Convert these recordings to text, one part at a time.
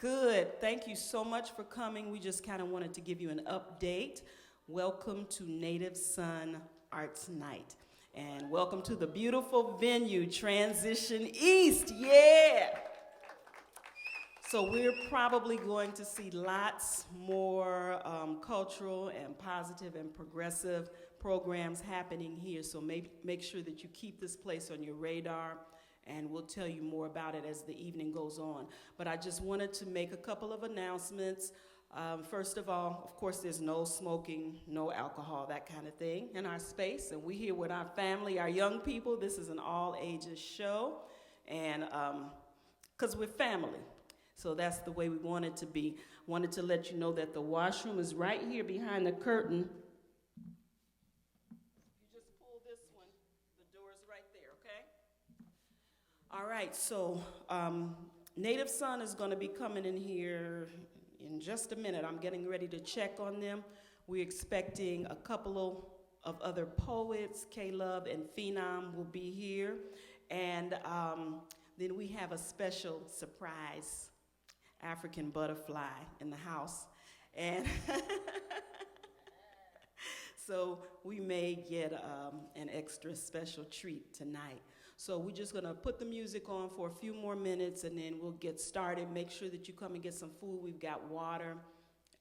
Good. Thank you so much for coming. We just kind of wanted to give you an update. Welcome to Native Son Arts Night. And welcome to the beautiful venue, Transition East. Yeah! So we're probably going to see lots more cultural and positive and progressive programs happening here. So make sure that you keep this place on your radar, and we'll tell you more about it as the evening goes on. But I just wanted to make a couple of announcements. First of all, of course, there's no smoking, no alcohol, that kind of thing in our space. And we're here with our family, our young people. This is an all-ages show, and because we're family. So that's the way we want it to be. Wanted to let you know that the washroom is right here behind the curtain. You just pull this one, the door is right there, okay? All right, so Native Son is going to be coming in here in just a minute. I'm getting ready to check on them. We're expecting a couple of other poets. K-Love and Phenom will be here. And then we have a special surprise African butterfly in the house. And so we may get an extra special treat tonight. So we're just gonna put the music on for a few more minutes and then we'll get started. Make sure that you come and get some food. We've got water,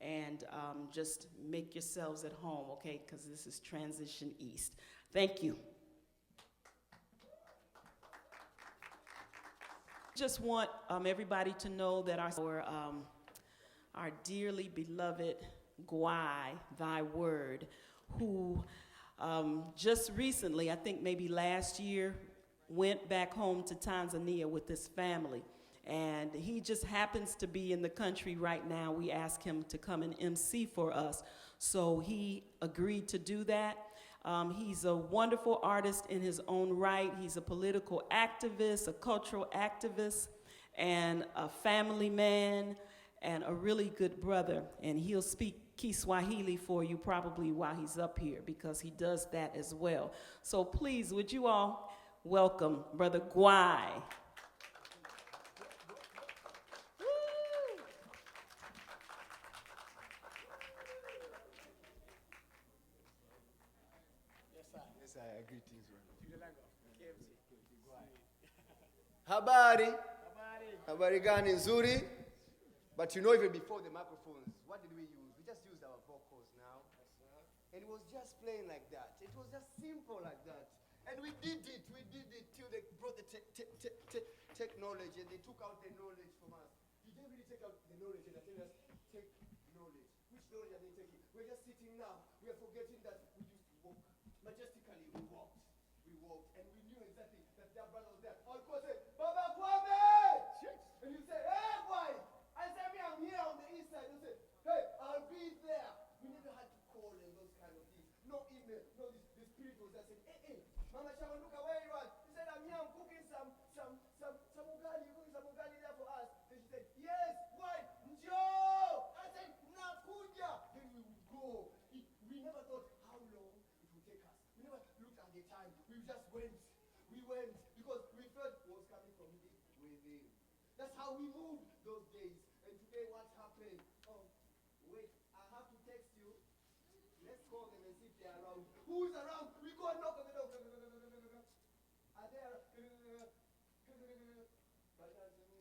and just make yourselves at home, okay? Because this is Transition East. Thank you. Just want everybody to know that our dearly beloved Gwai, Thy Word, who just recently, I think maybe last year, went back home to Tanzania with his family. And he just happens to be in the country right now. We asked him to come and MC for us. So he agreed to do that. He's a wonderful artist in his own right. He's a political activist, a cultural activist, and a family man, and a really good brother. And he'll speak Kiswahili for you probably while he's up here, because he does that as well. So please, would you all welcome Brother Gwai. Habari. Habari gani nzuri. But you know, even before the microphones, what did we use? We just used our vocals now. And it was just playing like that. It was just simple like that. And we did it till they brought the technology, and they took out the knowledge from us. You didn't really take out the knowledge, and I tell us, take knowledge. Which knowledge are they taking? We're just sitting now. We are forgetting that we used to walk. Majestically, we walked. And we knew exactly that their brother was there. I'll go say, Baba Kwame! And you say, hey, boy! I say, me, I'm here on the east side. You say, hey, I'll be there. We never had to call and those kind of things. No email. No, the spirit was there saying, hey, Mama Shaman, look at where you are. He said, I'm here, I'm cooking some ugali. You're cooking some ugali there for us. Then she said, yes, why? Joe! I said, Nakuja! Then we would go. We never thought how long it would take us. We never looked at the time. We just went. We went because we felt what was coming from within. That's how we moved those days. And today, what happened? Oh, wait, I have to text you. Let's call them and see if they're around. Who's around? We go and knock on the door. Are they around? But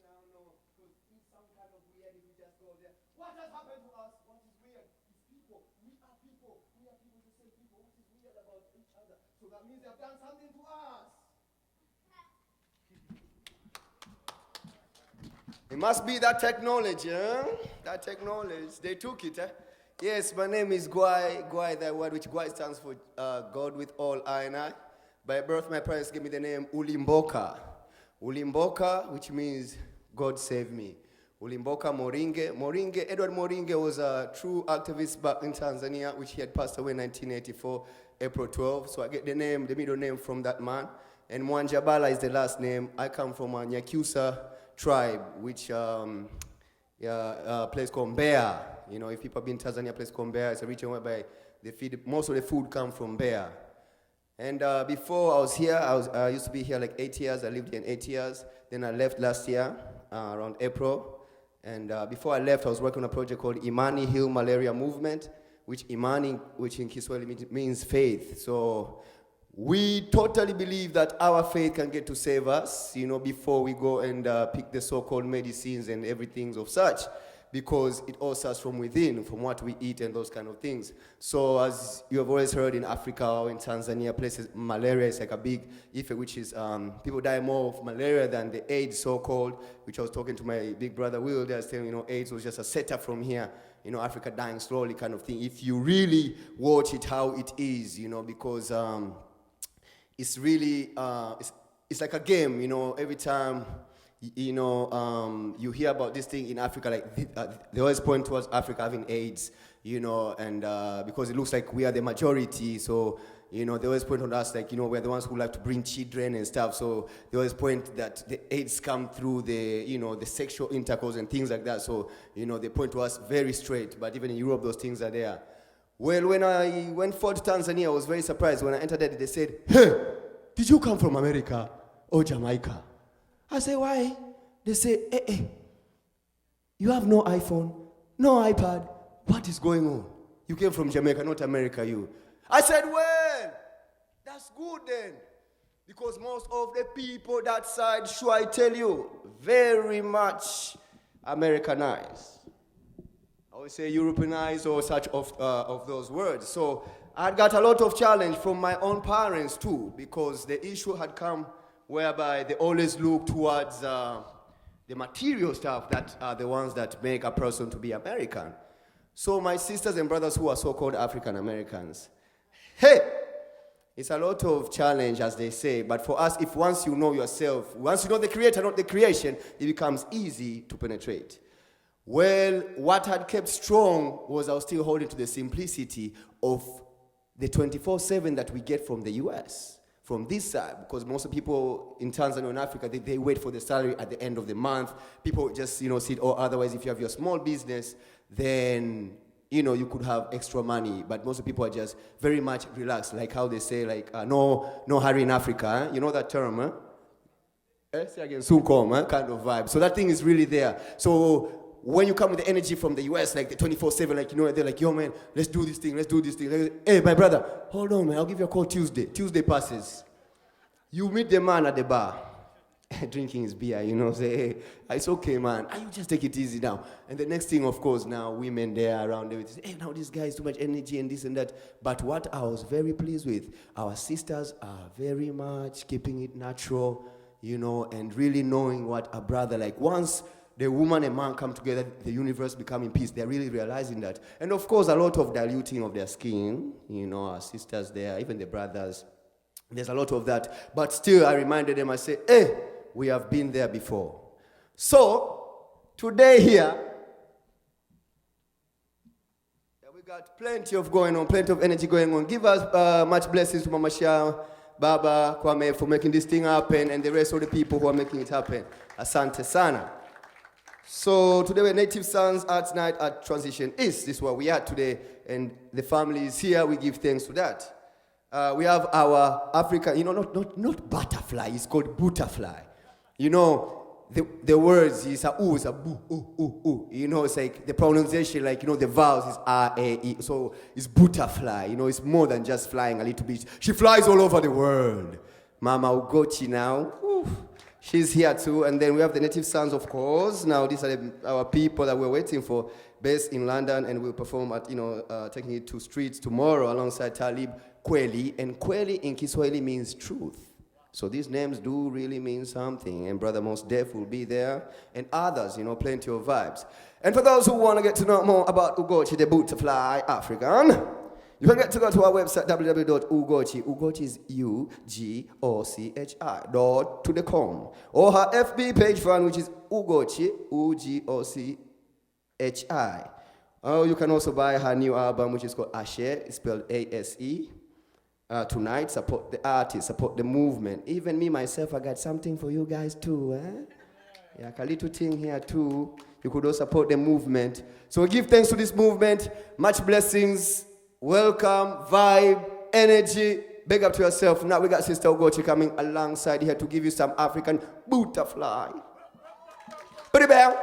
now, no. Because it's some kind of weird if we just go there. What has happened to us? What is weird? It's people. We are people. We are people, the same people. What is weird about each other? So that means they have done something to us. It must be that technology, huh? That technology. They took it, eh? Yes, my name is Gwai, that word which Gwai stands for God with all I and I. By birth, my parents gave me the name Ulimboka. Ulimboka, which means God save me. Ulimboka Moringe. Edward Moringe was a true activist back in Tanzania, which he had passed away in 1984, April 12. So I get the middle name from that man. And Mwanjabala is the last name. I come from a Nyakyusa tribe, which place called Mbeya. You know, if people have been in Tanzania, a place called Mbeya, it's a region whereby most of the food comes from Mbeya. And before I was here, I used to be here like 8 years. I lived here in 8 years. Then I left last year, around April. And before I left, I was working on a project called Imani Heal Malaria Movement, which Imani, which in Kiswahili means faith. So we totally believe that our faith can get to save us, before we go and pick the so-called medicines and everything of such, because it all starts from within, from what we eat and those kind of things. So as you have always heard, in Africa or in Tanzania, places, malaria is like a big issue, which is people die more of malaria than the AIDS so-called, which I was talking to my big brother Will, they were saying, AIDS was just a setup from here, Africa dying slowly kind of thing. If you really watch it how it is, because it's really, it's like a game, every time, you hear about this thing in Africa, like they always point towards Africa having AIDS, and because it looks like we are the majority, so, they always point on us like, we're the ones who like to bring children and stuff, so they always point that the AIDS come through the, the sexual intercourse and things like that, so, they point to us very straight, but even in Europe, those things are there. Well, when I went for Tanzania, I was very surprised. When I entered there, they said, "Hey, did you come from America or Jamaica?" I say, "Why?" They say, you have no iPhone, no iPad. What is going on? You came from Jamaica, not America, you. I said, well, that's good then. Because most of the people that side, sure I tell you, very much Americanized. I would say Europeanized or such of those words. So I got a lot of challenge from my own parents too, because the issue had come whereby they always look towards the material stuff that are the ones that make a person to be American. So my sisters and brothers who are so-called African Americans, hey, it's a lot of challenge, as they say, but for us, if once you know yourself, once you know the creator, not the creation, it becomes easy to penetrate. Well, what had kept strong was I was still holding to the simplicity of the 24/7 that we get from the US, from this side, because most of the people in Tanzania and Africa, they wait for the salary at the end of the month. People just, sit, or otherwise, if you have your small business, then, you could have extra money, but most of the people are just very much relaxed, like how they say, like, no hurry in Africa, You know that term, huh? Say again, soon come, kind of vibe. So that thing is really there. So when you come with the energy from the US, like the 24/7, like, they're like, yo, man, let's do this thing. Like, hey, my brother, hold on, man, I'll give you a call Tuesday. Tuesday passes. You meet the man at the bar, drinking his beer, say, hey, it's okay, man. You just take it easy now. And the next thing, of course, now women there around everything, hey, now this guy has too much energy and this and that. But what I was very pleased with, our sisters are very much keeping it natural, and really knowing what a brother, like once the woman and man come together, the universe become in peace. They're really realizing that. And of course, a lot of diluting of their skin, our sisters there, even the brothers. There's a lot of that. But still, I reminded them, I said, hey, we have been there before. So, today here, we got plenty of going on, plenty of energy going on. Give us much blessings to Mama Shah, Baba, Kwame for making this thing happen, and the rest of the people who are making it happen. Asante sana. So today we're Native Sons Arts Night at Transition East. This is where we are today, and the family is here. We give thanks to that. We have our African, not butterfly. It's called butterfly. The words is a ooh, it's a boo, ooh, ooh, ooh. It's like the pronunciation, like, the vowels is R-A-E. So it's butterfly. It's more than just flying a little bit. She flies all over the world. Mama Ugochi now. Ooh. She's here too, and then we have the Native Sons, of course. Now these are our people that we're waiting for, based in London, and we'll perform at, taking it to streets tomorrow alongside Talib Kweli, and Kweli in Kiswahili means truth. So these names do really mean something, and Brother Mos Def will be there, and others, plenty of vibes. And for those who want to get to know more about Ugochi, the Butterfly African, you can get to go to our website, www.ugochi, Ugochi is ugochi.com, or her FB page fan, which is Ugochi, Ugochi. You can also buy her new album, which is called Ashe, it's spelled A-S-E. Tonight, support the artist, support the movement. Even me, myself, I got something for you guys too, Yeah, a little thing here too. You could also support the movement. So we give thanks to this movement, much blessings. Welcome, vibe, energy. Big up to yourself. Now we got Sister Ugochi coming alongside here to give you some African butterfly. Put it back.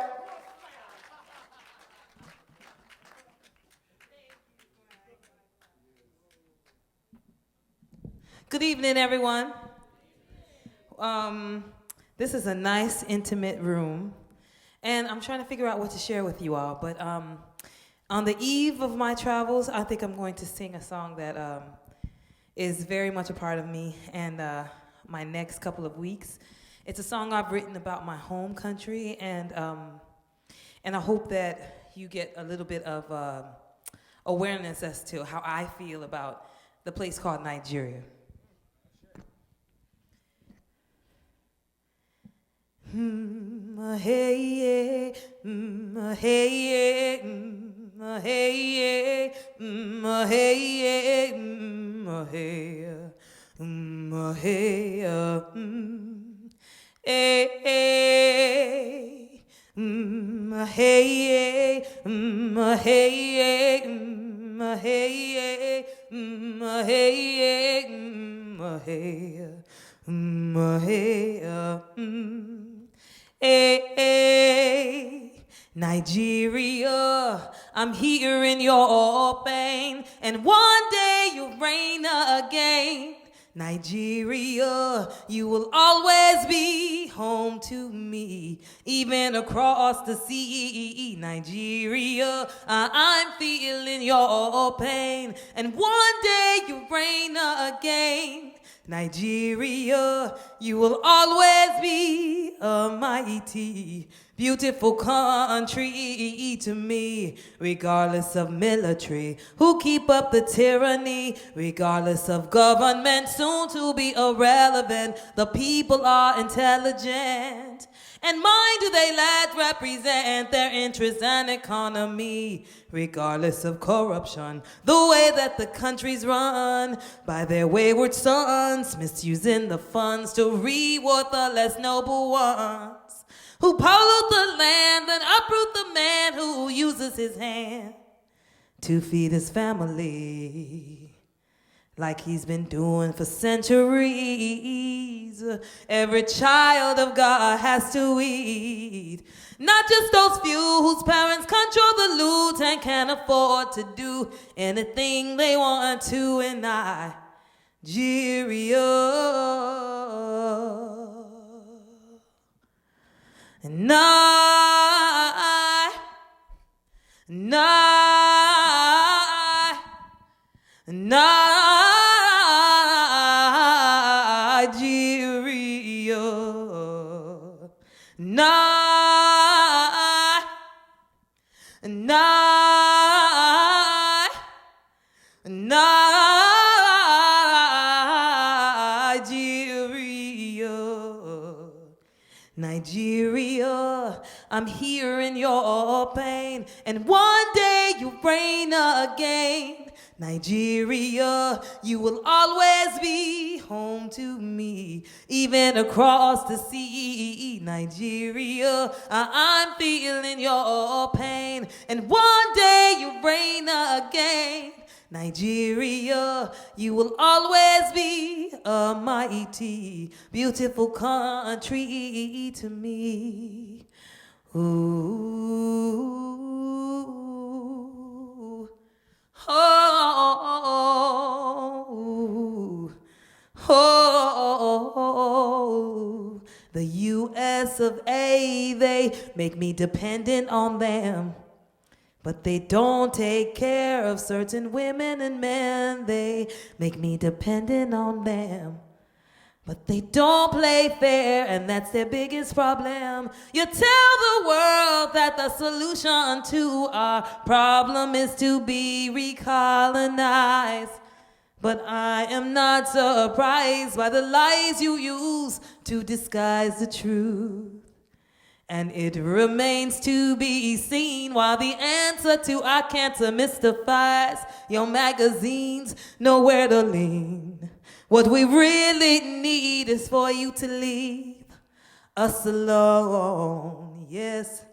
Good evening, everyone. This is a nice, intimate room, and I'm trying to figure out what to share with you all. But on the eve of my travels, I think I'm going to sing a song that is very much a part of me and my next couple of weeks. It's a song I've written about my home country, and I hope that you get a little bit of awareness as to how I feel about the place called Nigeria. Hey, hey, hey, hey, Nigeria, I'm here in your pain, and one day you'll reign again. Nigeria, you will always be home to me, even across the sea. Nigeria, I'm feeling your pain, and one day you'll reign again. Nigeria, you will always be a mighty, beautiful country to me, regardless of military who keep up the tyranny, regardless of government soon to be irrelevant. The people are intelligent, and mind do they let represent their interests and economy, regardless of corruption, the way that the country's run by their wayward sons, misusing the funds to reward the less noble ones, who pollute the land and uproot the man who uses his hand to feed his family, like he's been doing for centuries. Every child of God has to eat, not just those few whose parents control the loot and can't afford to do anything they want to in Nigeria. And Nigeria, I'm here in your pain, and one day you'll reign again. Nigeria, you will always be home to me, even across the sea. Nigeria, I'm feeling your pain, and one day you'll reign again. Nigeria, you will always be a mighty, beautiful country to me. Ooh, oh, oh, the US of A, they make me dependent on them. But they don't take care of certain women and men. They make me dependent on them. But they don't play fair, and that's their biggest problem. You tell the world that the solution to our problem is to be recolonized. But I am not surprised by the lies you use to disguise the truth. And it remains to be seen while the answer to our cancer mystifies your magazines, nowhere to lean. What we really need is for you to leave us alone, yes,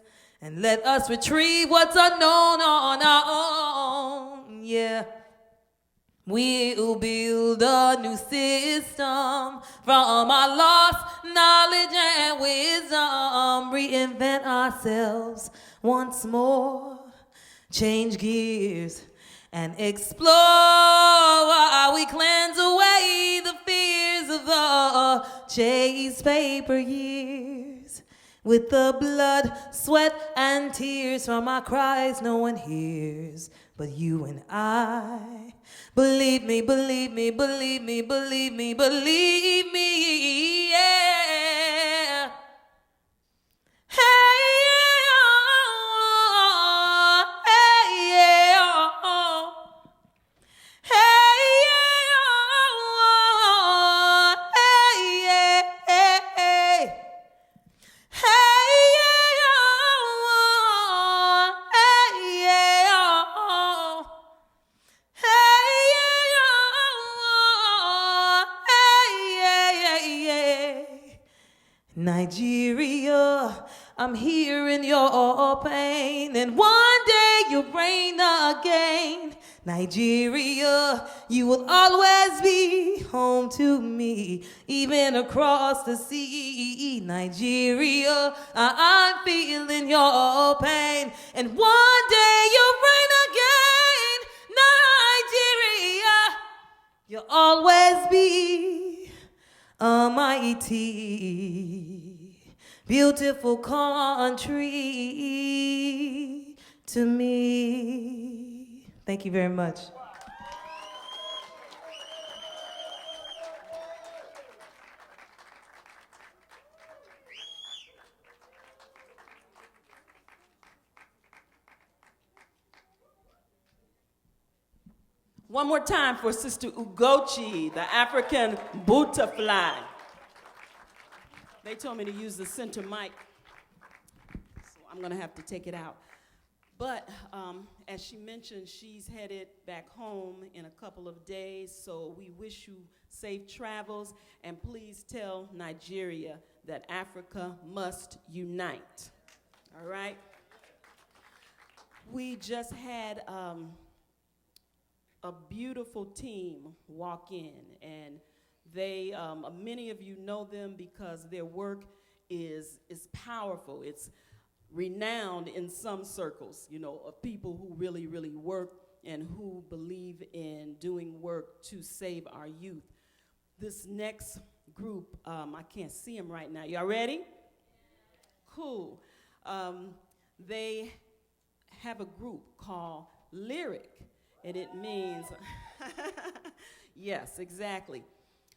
and let us retrieve what's unknown on our own, yeah. We'll build a new system from our lost knowledge and wisdom, reinvent ourselves once more, change gears and explore while we cleanse away the fear chase paper years. With the blood, sweat, and tears from my cries no one hears but you and I. Believe me, believe me, believe me, believe me, believe me, yeah. Hey, yeah, hey, yeah. Hey, yeah, hey, yeah, hey. Nigeria, I'm hearing your pain, and one day you'll reign again. Nigeria, you will always be home to me, even across the sea. Nigeria, I'm feeling your pain, and one day you'll reign again. Nigeria, you'll always be a mighty, beautiful country to me. Thank you very much. One more time for Sister Ugochi, the African butterfly. They told me to use the center mic, so I'm gonna have to take it out. But as she mentioned, she's headed back home in a couple of days, so we wish you safe travels, and please tell Nigeria that Africa must unite, all right? We just had a beautiful team walk in, and they, many of you know them because their work is powerful. It's renowned in some circles, you know, of people who really, really work and who believe in doing work to save our youth. This next group, I can't see them right now. Y'all ready? Cool. They have a group called Lyric, and it means, yes, exactly.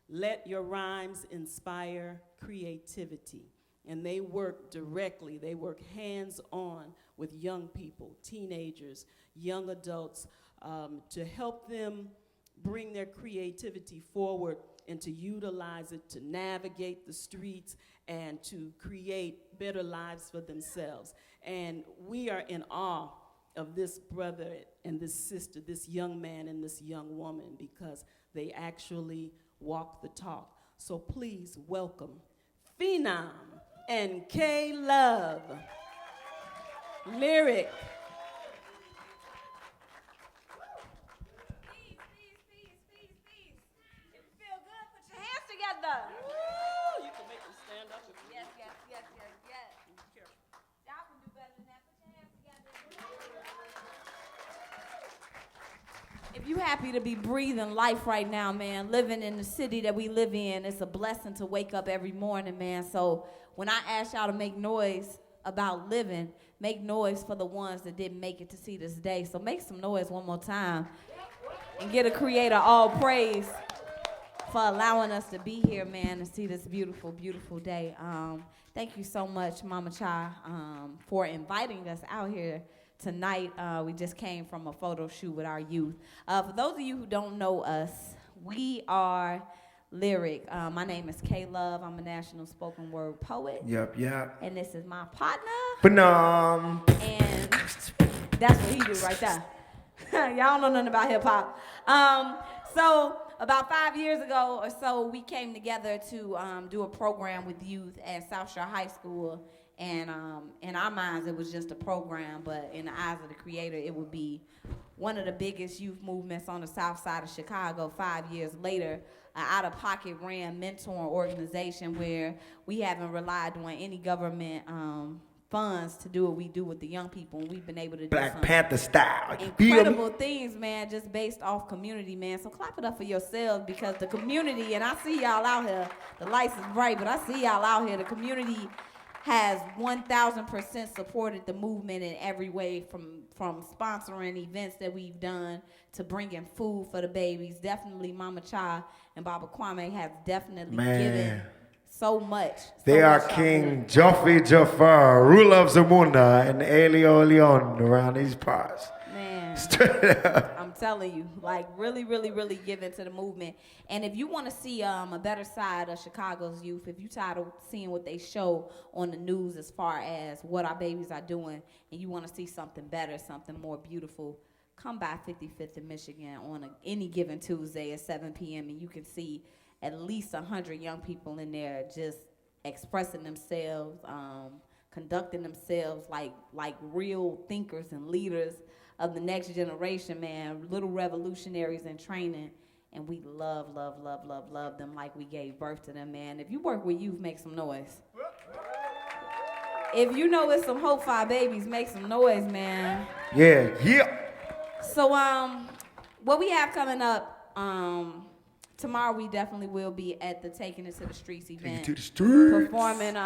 Let your rhymes inspire creativity. And they work directly, they work hands-on with young people, teenagers, young adults, to help them bring their creativity forward and to utilize it to navigate the streets and to create better lives for themselves. And we are in awe of this brother and this sister, this young man and this young woman, because they actually walk the talk. So please welcome Phenom and K-Love. Lyric. Peace, peace, peace, peace, peace. If you feel good, put your hands together. Woo! You can make them stand up if you Yes, yes, yes, yes, yes. Be careful. Y'all can do better than that. Put your hands together. If you happy to be breathing life right now, man, living in the city that we live in, it's a blessing to wake up every morning, man. So when I ask y'all to make noise about living, make noise for the ones that didn't make it to see this day. So make some noise one more time and give a creator all praise for allowing us to be here, man, and see this beautiful, beautiful day. Thank you so much, Mama Cha, for inviting us out here tonight. We just came from a photo shoot with our youth. For those of you who don't know us, we are Lyric. My name is K-Love. I'm a national spoken word poet. Yep. And this is my partner. Phenom. And that's what he do right there. Y'all don't know nothing about hip hop. So about 5 years ago or so, we came together to do a program with youth at South Shore High School. And in our minds, it was just a program, but in the eyes of the creator, it would be one of the biggest youth movements on the south side of Chicago 5 years later, an out-of-pocket ran mentoring organization where we haven't relied on any government funds to do what we do with the young people, and we've been able to do Black some Panther style. You feel me? incredible things, man, just based off community, man. So clap it up for yourselves, because the community, and I see y'all out here, the lights is bright, but I see y'all out here, the community has 1,000% supported the movement in every way, from sponsoring events that we've done to bringing food for the babies. Definitely Mama Cha and Baba Kwame have definitely given so much. They are King Joffrey Jafar, ruler of Zamunda, and Elio Leon around these parts. Man, Straight up. I'm telling you, like really, really, really give into the movement. And if you want to see a better side of Chicago's youth, if you tired of seeing what they show on the news as far as what our babies are doing, and you want to see something better, something more beautiful, come by 55th in Michigan on any given Tuesday at 7 p.m. and you can see at least 100 young people in there just expressing themselves, conducting themselves like real thinkers and leaders of the next generation, man, little revolutionaries in training. And we love, love, love, love, love them like we gave birth to them, man. If you work with youth, make some noise. If you know it's some hope for our babies, make some noise, man. Yeah, yeah. So, what we have coming up, tomorrow we definitely will be at the Taking It to the Streets event. To the streets. Performing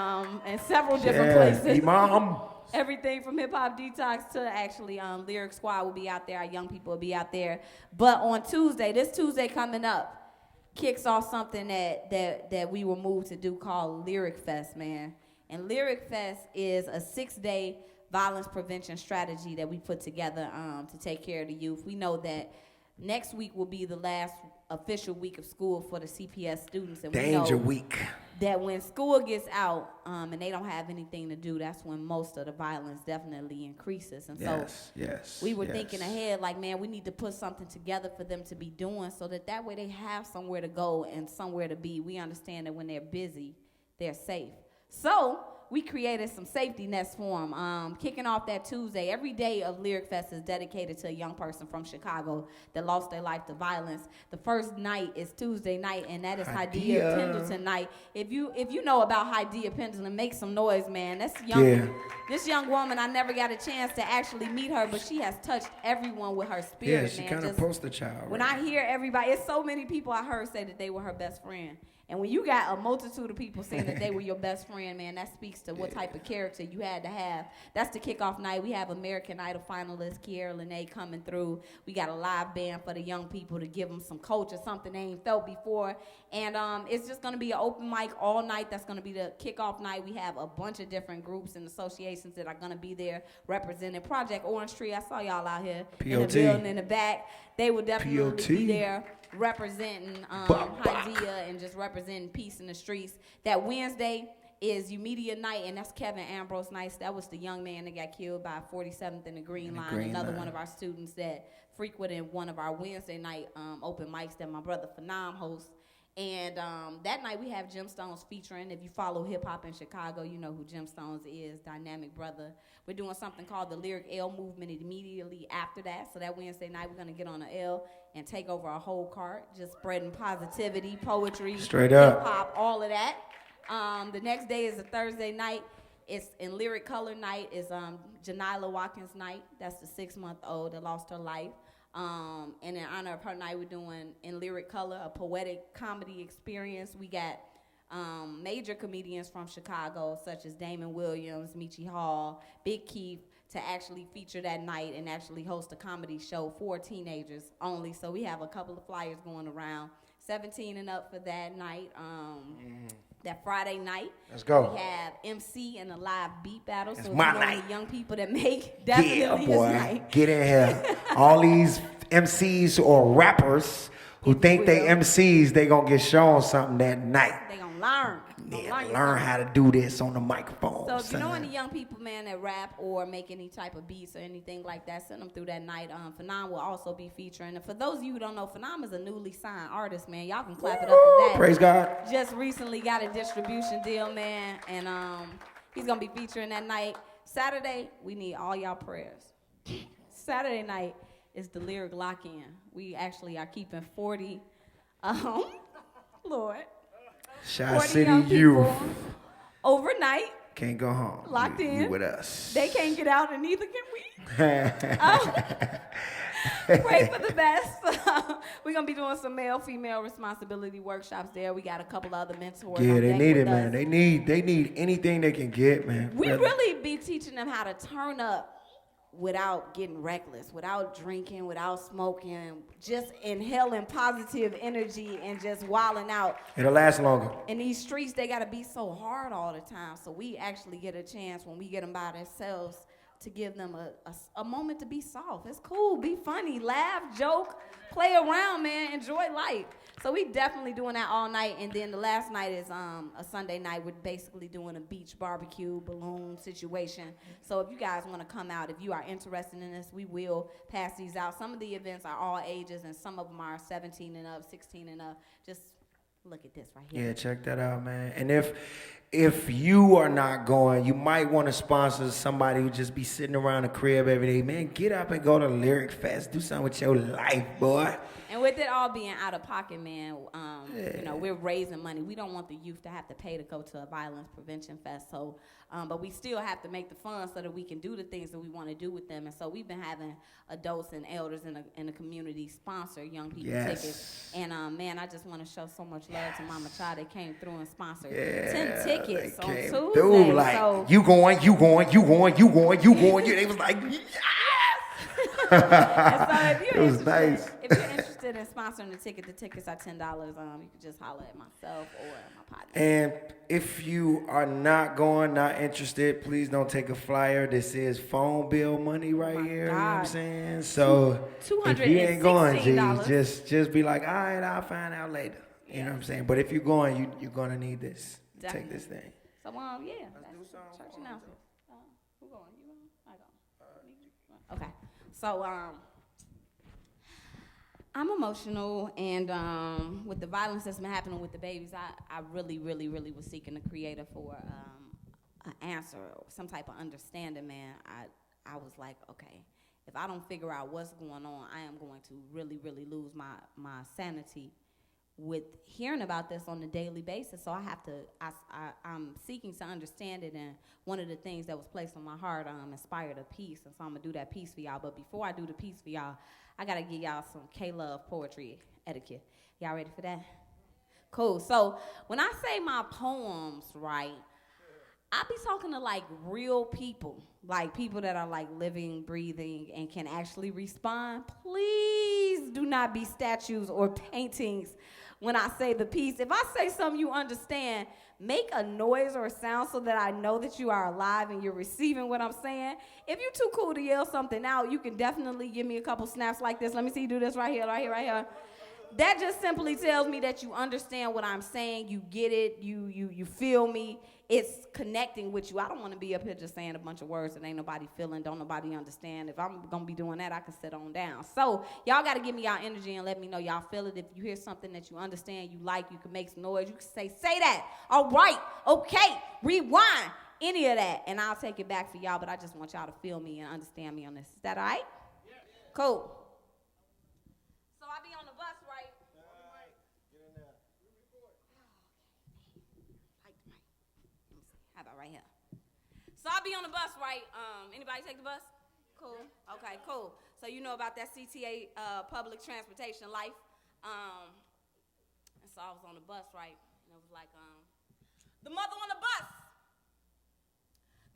in several different places. Imam. Everything from Hip Hop Detox to actually Lyric Squad will be out there. Our young people will be out there. But on Tuesday, this Tuesday coming up, kicks off something that we were moved to do called Lyric Fest, man. And Lyric Fest is a 6-day violence prevention strategy that we put together to take care of the youth. We know that next week will be the last official week of school for the CPS students. And Danger we know week. that when school gets out and they don't have anything to do, that's when most of the violence definitely increases. And so we were thinking ahead, like, man, we need to put something together for them to be doing so that way they have somewhere to go and somewhere to be. We understand that when they're busy, they're safe. So we created some safety nets for them. Kicking off that Tuesday, every day of Lyric Fest is dedicated to a young person from Chicago that lost their life to violence. The first night is Tuesday night, and that is Hydea Pendleton night. If you know about Hydea Pendleton, make some noise, man. That's young. Yeah. This young woman, I never got a chance to actually meet her, but she has touched everyone with her spirit, Yeah, she man. kind of poster child. When I hear everybody, it's so many people I heard say that they were her best friend. And when you got a multitude of people saying that they were your best friend, man, that speaks to what type of character you had to have. That's the kickoff night. We have American Idol finalist Kiera Lene coming through. We got a live band for the young people to give them some culture, something they ain't felt before. And it's just going to be an open mic all night. That's going to be the kickoff night. We have a bunch of different groups and associations that are going to be there representing. Project Orange Tree, I saw y'all out here in the building in the back. They will definitely be there representing Hydea and just representing peace in the streets. That Wednesday is Umedia night, and that's Kevin Ambrose night. That was the young man that got killed by 47th in the Green Line. Another one of our students that frequented one of our Wednesday night open mics that my brother Phenom hosts. And that night we have Gemstones featuring. If you follow hip hop in Chicago, you know who Gemstones is, dynamic brother. We're doing something called the Lyric L movement immediately after that. So that Wednesday night we're gonna get on the L and take over a whole cart, just spreading positivity, poetry, straight up, hip hop, all of that. The next day is a Thursday night. It's in Lyric Color night. Is Janila Watkins night. That's the 6-month-old that lost her life. And in honor of her night, we're doing in Lyric Color a poetic comedy experience. We got major comedians from Chicago, such as Damon Williams, Michi Hall, Big Keith, to actually feature that night and actually host a comedy show for teenagers only. So we have a couple of flyers going around, 17 and up for that night. That Friday night, let's go. We have MC and a live beat battle. It's so my if you know night. Any young people that make definitely Yeah, his boy, night. get in here. All these MCs or rappers who think they MCs, they gonna get shown something that night. They gonna learn. Learn how to do this on the microphone. So if you know any young people, man, that rap or make any type of beats or anything like that, send them through that night. Phenom will also be featuring. And for those of you who don't know, Phenom is a newly signed artist, man. Y'all can clap it up for that. Praise God. Just recently got a distribution deal, man, and he's gonna be featuring that night. Saturday, we need all y'all prayers. Saturday night is the Lyric Lock-In. We actually are keeping 40, Lord. Shot 40 City young Youth. people overnight Can't go home. Locked You in. with us. They can't get out, and neither can we. Pray for the best. We're going to be doing some male-female responsibility workshops there. We got a couple other mentors. Yeah, on they deck need with it, man. us. They need anything they can get, man. We really be teaching them how to turn up without getting reckless, without drinking, without smoking, just inhaling positive energy and just wilding out. It'll last longer. In these streets, they got to be so hard all the time. So we actually get a chance when we get them by themselves to give them a moment to be soft. It's cool, be funny, laugh, joke, play around, man, enjoy life. So we definitely doing that all night. And then the last night is a Sunday night. We're basically doing a beach barbecue balloon situation. So if you guys want to come out, if you are interested in this, we will pass these out. Some of the events are all ages, and some of them are 17 and up, 16 and up. Just look at this right here. Yeah, check that out, man. And if you are not going, you might want to sponsor somebody who just be sitting around the crib every day. Man, get up and go to Lyric Fest. Do something with your life, boy. And with it all being out of pocket, man, you know, we're raising money. We don't want the youth to have to pay to go to a violence prevention fest. So, but we still have to make the funds so that we can do the things that we want to do with them. And so we've been having adults and elders in the community sponsor young people tickets. And man, I just want to show so much love to Mama Cha. They came through and sponsored 10 tickets on Tuesday. Dude, like, so, you going. They was like, and so if it was nice. If you're interested in sponsoring the tickets are $10. You can just holler at myself or my partner. And if you are not going, not interested, please don't take a flyer. This is phone bill money right here. You know what I'm God. saying? So if you ain't going, $216. just be like, all right, I'll find out later. You know what I'm saying? But if you're going, you're going to need this. Definitely. Take this thing. So, yeah, that's church announcement. Who going? You going? I go. Okay. So, I'm emotional, and with the violence that's been happening with the babies, I really, really, really was seeking a creator for an answer, or some type of understanding, man. I was like, okay, if I don't figure out what's going on, I am going to really, really lose my sanity with hearing about this on a daily basis. So I'm seeking to understand it, and one of the things that was placed on my heart inspired a piece, and so I'm gonna do that piece for y'all. But before I do the piece for y'all, I gotta give y'all some K-Love poetry etiquette. Y'all ready for that? Cool. So when I say my poems, right, I be talking to like real people, like people that are like living, breathing, and can actually respond. Please do not be statues or paintings when I say the piece. If I say something you understand, make a noise or a sound so that I know that you are alive and you're receiving what I'm saying. If you're too cool to yell something out, you can definitely give me a couple snaps like this. Let me see you do this right here, right here, right here. That just simply tells me that you understand what I'm saying, you get it, you feel me. It's connecting with you. I don't want to be up here just saying a bunch of words that ain't nobody feeling, don't nobody understand. If I'm going to be doing that, I can sit on down. So y'all got to give me y'all energy and let me know y'all feel it. If you hear something that you understand, you like, you can make some noise, you can say that. All right, okay, rewind, any of that. And I'll take it back for y'all, but I just want y'all to feel me and understand me on this. Is that all right? Yeah. Cool. So I be on the bus, right? How about right here? So I'll be on the bus, right? Anybody take the bus? Cool. Okay, cool. So you know about that CTA public transportation life. And so I was on the bus, right? And it was like, the mother on the bus.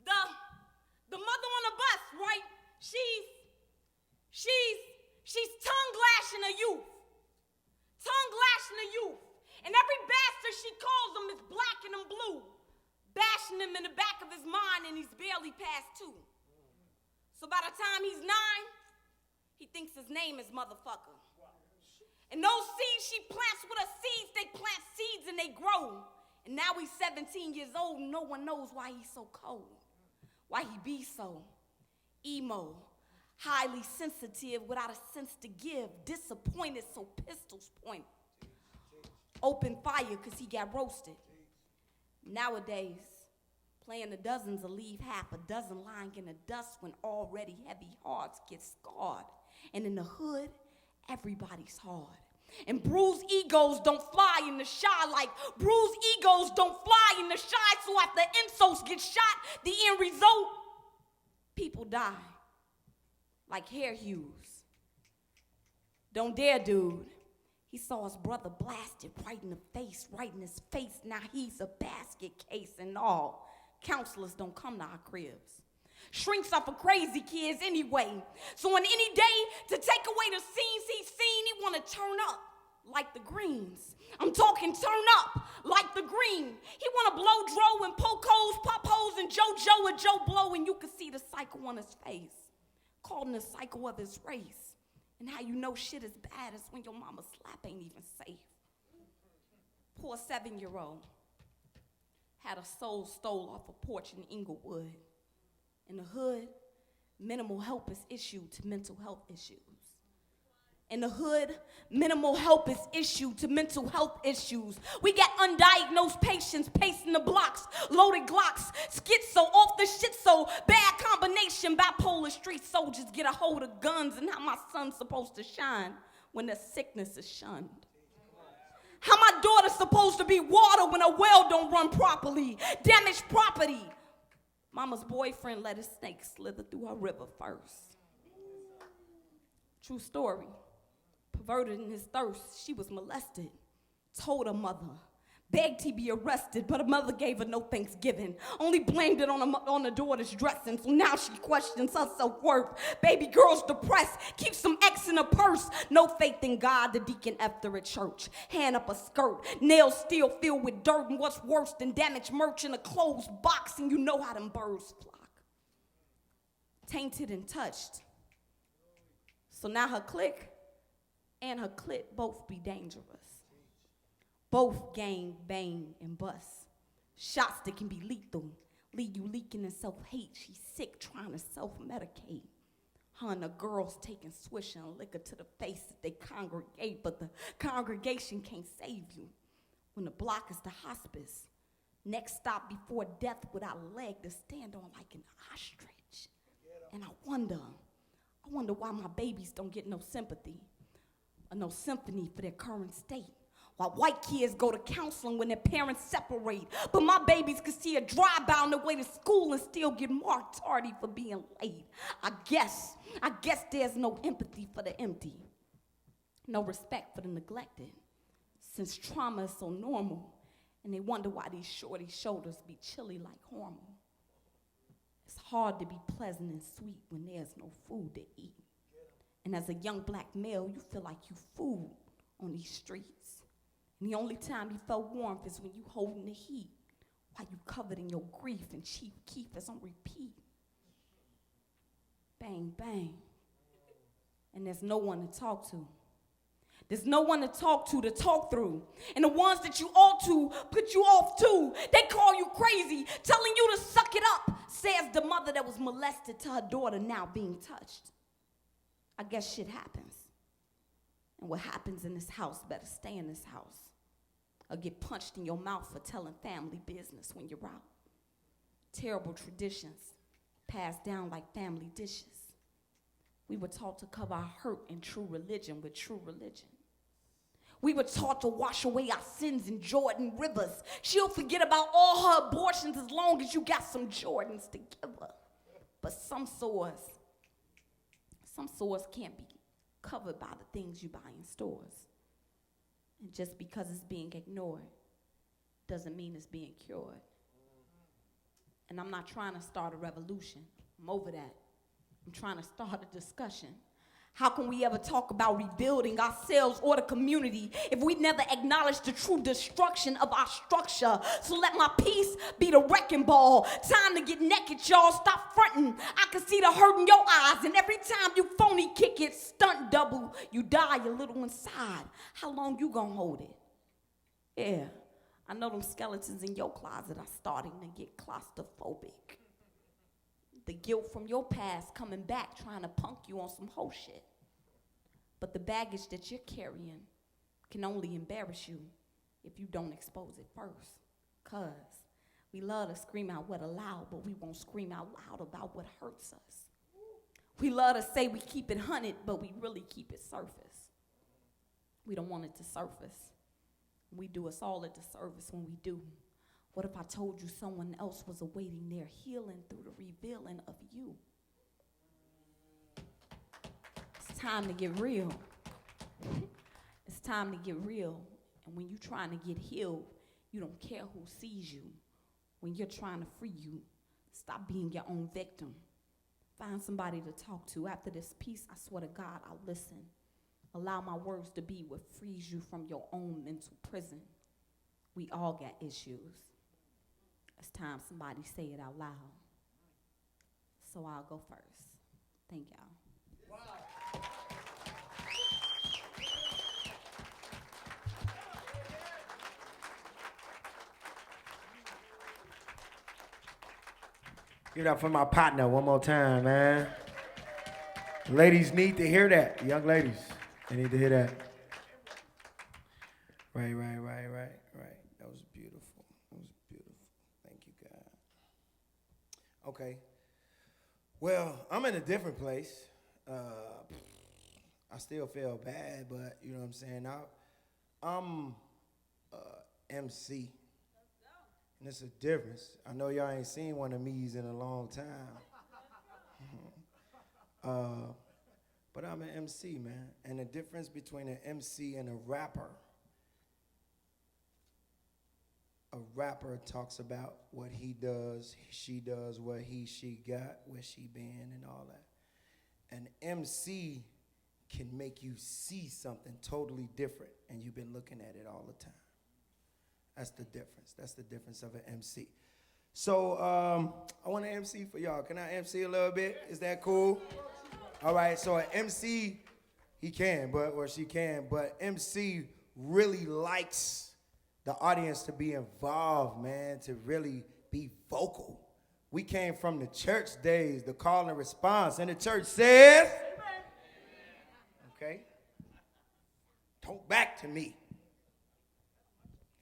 The mother on the bus, right? She's tongue lashing a youth. Tongue lashing a youth. And every bastard she calls him is black and I'm blue. Bashing him in the back of his mind, and he's barely past 2. So by the time he's 9, he thinks his name is motherfucker. And those seeds she plants with her seeds, they plant seeds and they grow. And now he's 17 years old, and no one knows why he's so cold. Why he be so emo, highly sensitive, without a sense to give, disappointed, so pistols point. Open fire because he got roasted. Nowadays, playing the dozens will leave half a dozen lying in the dust when already heavy hearts get scarred. And in the hood, everybody's hard. And bruised egos don't fly in the shy like bruised egos don't fly in the shy. So after insults get shot, the end result, people die like hair hues. Don't dare, dude. He saw his brother blasted right in the face, right in his face. Now he's a basket case and all. Counselors don't come to our cribs. Shrinks are for crazy kids anyway. So on any day to take away the scenes he's seen, he want to turn up like the Greens. I'm talking turn up like the Green. He want to blow Dro and poke holes, pop holes, and JoJo and Joe Blow, and you can see the cycle on his face. Called him the cycle of his race. And how you know shit is bad is when your mama's slap ain't even safe. Poor 7-year-old had a soul stole off a porch in Inglewood. In the hood, minimal help is issued to mental health issues. In the hood, minimal help is issued to mental health issues. We got undiagnosed patients pacing the blocks, loaded Glocks, schizo, off the shit so, bad combination, bipolar street soldiers get a hold of guns, and how my son's supposed to shine when the sickness is shunned. How my daughter's supposed to be water when a well don't run properly, damaged property. Mama's boyfriend let his snake slither through her river first. True story. Perverted in his thirst, she was molested. Told her mother. Begged he be arrested, but her mother gave her no thanksgiving. Only blamed it on the daughter's dressing, so now she questions her self-worth. Baby girl's depressed, keeps some X in her purse. No faith in God, the deacon after at church. Hand up a skirt, nails still filled with dirt, and what's worse than damaged merch in a closed box, and you know how them birds flock. Tainted and touched. So now her clique and her clit both be dangerous. Both gang, bang, and bust. Shots that can be lethal. Leave you leaking in self-hate. She's sick trying to self-medicate. Her and the girls taking swish and liquor to the face that they congregate, but the congregation can't save you. When the block is the hospice, next stop before death without a leg to stand on like an ostrich. And I wonder why my babies don't get no sympathy or no symphony for their current state. While white kids go to counseling when their parents separate, but my babies can see a drive-by on their way to school and still get marked tardy for being late. I guess there's no empathy for the empty, no respect for the neglected, since trauma is so normal, and they wonder why these shorty shoulders be chilly like hormone. It's hard to be pleasant and sweet when there's no food to eat. And as a young black male, you feel like you food on these streets. And the only time you felt warmth is when you holding the heat while you covered in your grief and Chief Keef is on repeat. Bang, bang. And there's no one to talk to. There's no one to talk through. And the ones that you ought to put you off too, they call you crazy, telling you to suck it up, says the mother that was molested to her daughter now being touched. I guess shit happens. And what happens in this house better stay in this house or get punched in your mouth for telling family business when you're out. Terrible traditions passed down like family dishes. We were taught to cover our hurt in true religion with true religion. We were taught to wash away our sins in Jordan rivers. She'll forget about all her abortions as long as you got some Jordans to give her. But some sores can't be covered by the things you buy in stores. And just because it's being ignored doesn't mean it's being cured. And I'm not trying to start a revolution. I'm over that. I'm trying to start a discussion. How can we ever talk about rebuilding ourselves or the community if we never acknowledge the true destruction of our structure? So let my peace be the wrecking ball. Time to get naked, y'all. Stop fronting. I can see the hurt in your eyes. And every time you phony kick it, stunt double, you die a little inside. How long you gonna hold it? Yeah, I know them skeletons in your closet are starting to get claustrophobic. The guilt from your past coming back trying to punk you on some whole shit. But the baggage that you're carrying can only embarrass you if you don't expose it first. 'Cause we love to scream out what aloud, but we won't scream out loud about what hurts us. We love to say we keep it 100, but we really keep it surface. We don't want it to surface. We do us all a disservice when we do. What if I told you someone else was awaiting their healing through the revealing of you? It's time to get real. It's time to get real. And when you're trying to get healed, you don't care who sees you. When you're trying to free you, stop being your own victim. Find somebody to talk to. After this piece, I swear to God, I'll listen. Allow my words to be what frees you from your own mental prison. We all got issues. It's time somebody say it out loud. So I'll go first. Thank y'all. Give it up for my partner one more time, man. Ladies need to hear that. Young ladies, they need to hear that. Right. That was beautiful. Thank you, God. Okay. Well, I'm in a different place. I still feel bad, but you know what I'm saying? I'm MC. And it's a difference. I know y'all ain't seen one of me's in a long time. But I'm an MC, man. And the difference between an MC and a rapper talks about what he does, she does, what she got, where she been, and all that. An MC can make you see something totally different, and you've been looking at it all the time. That's the difference. That's the difference of an MC. So I want to MC for y'all. Can I MC a little bit? Is that cool? All right. So an MC, he can, or she can, but MC really likes the audience to be involved, man, to really be vocal. We came from the church days, the call and response, and the church says, okay, talk back to me.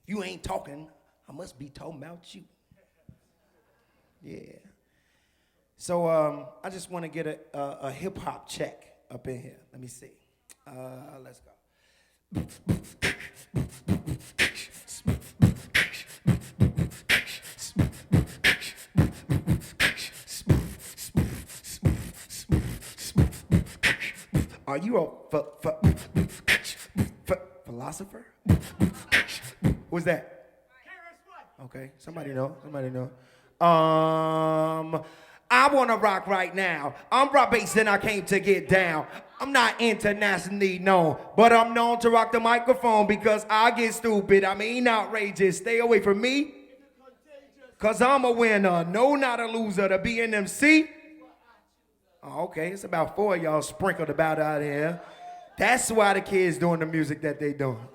If you ain't talking, I must be talking about you. Yeah. So I just want to get a hip hop check up in here. Let me see. Let's go. Are you a philosopher? Who's that? Okay, somebody know. I want to rock right now. I'm Rob Bass and I came to get down. I'm not internationally known, but I'm known to rock the microphone because I get stupid. I mean outrageous. Stay away from me, because I'm a winner. No, not a loser. To be an MC. Oh, okay, it's about 4 of y'all sprinkled about out here. That's why the kids doing the music that they doing.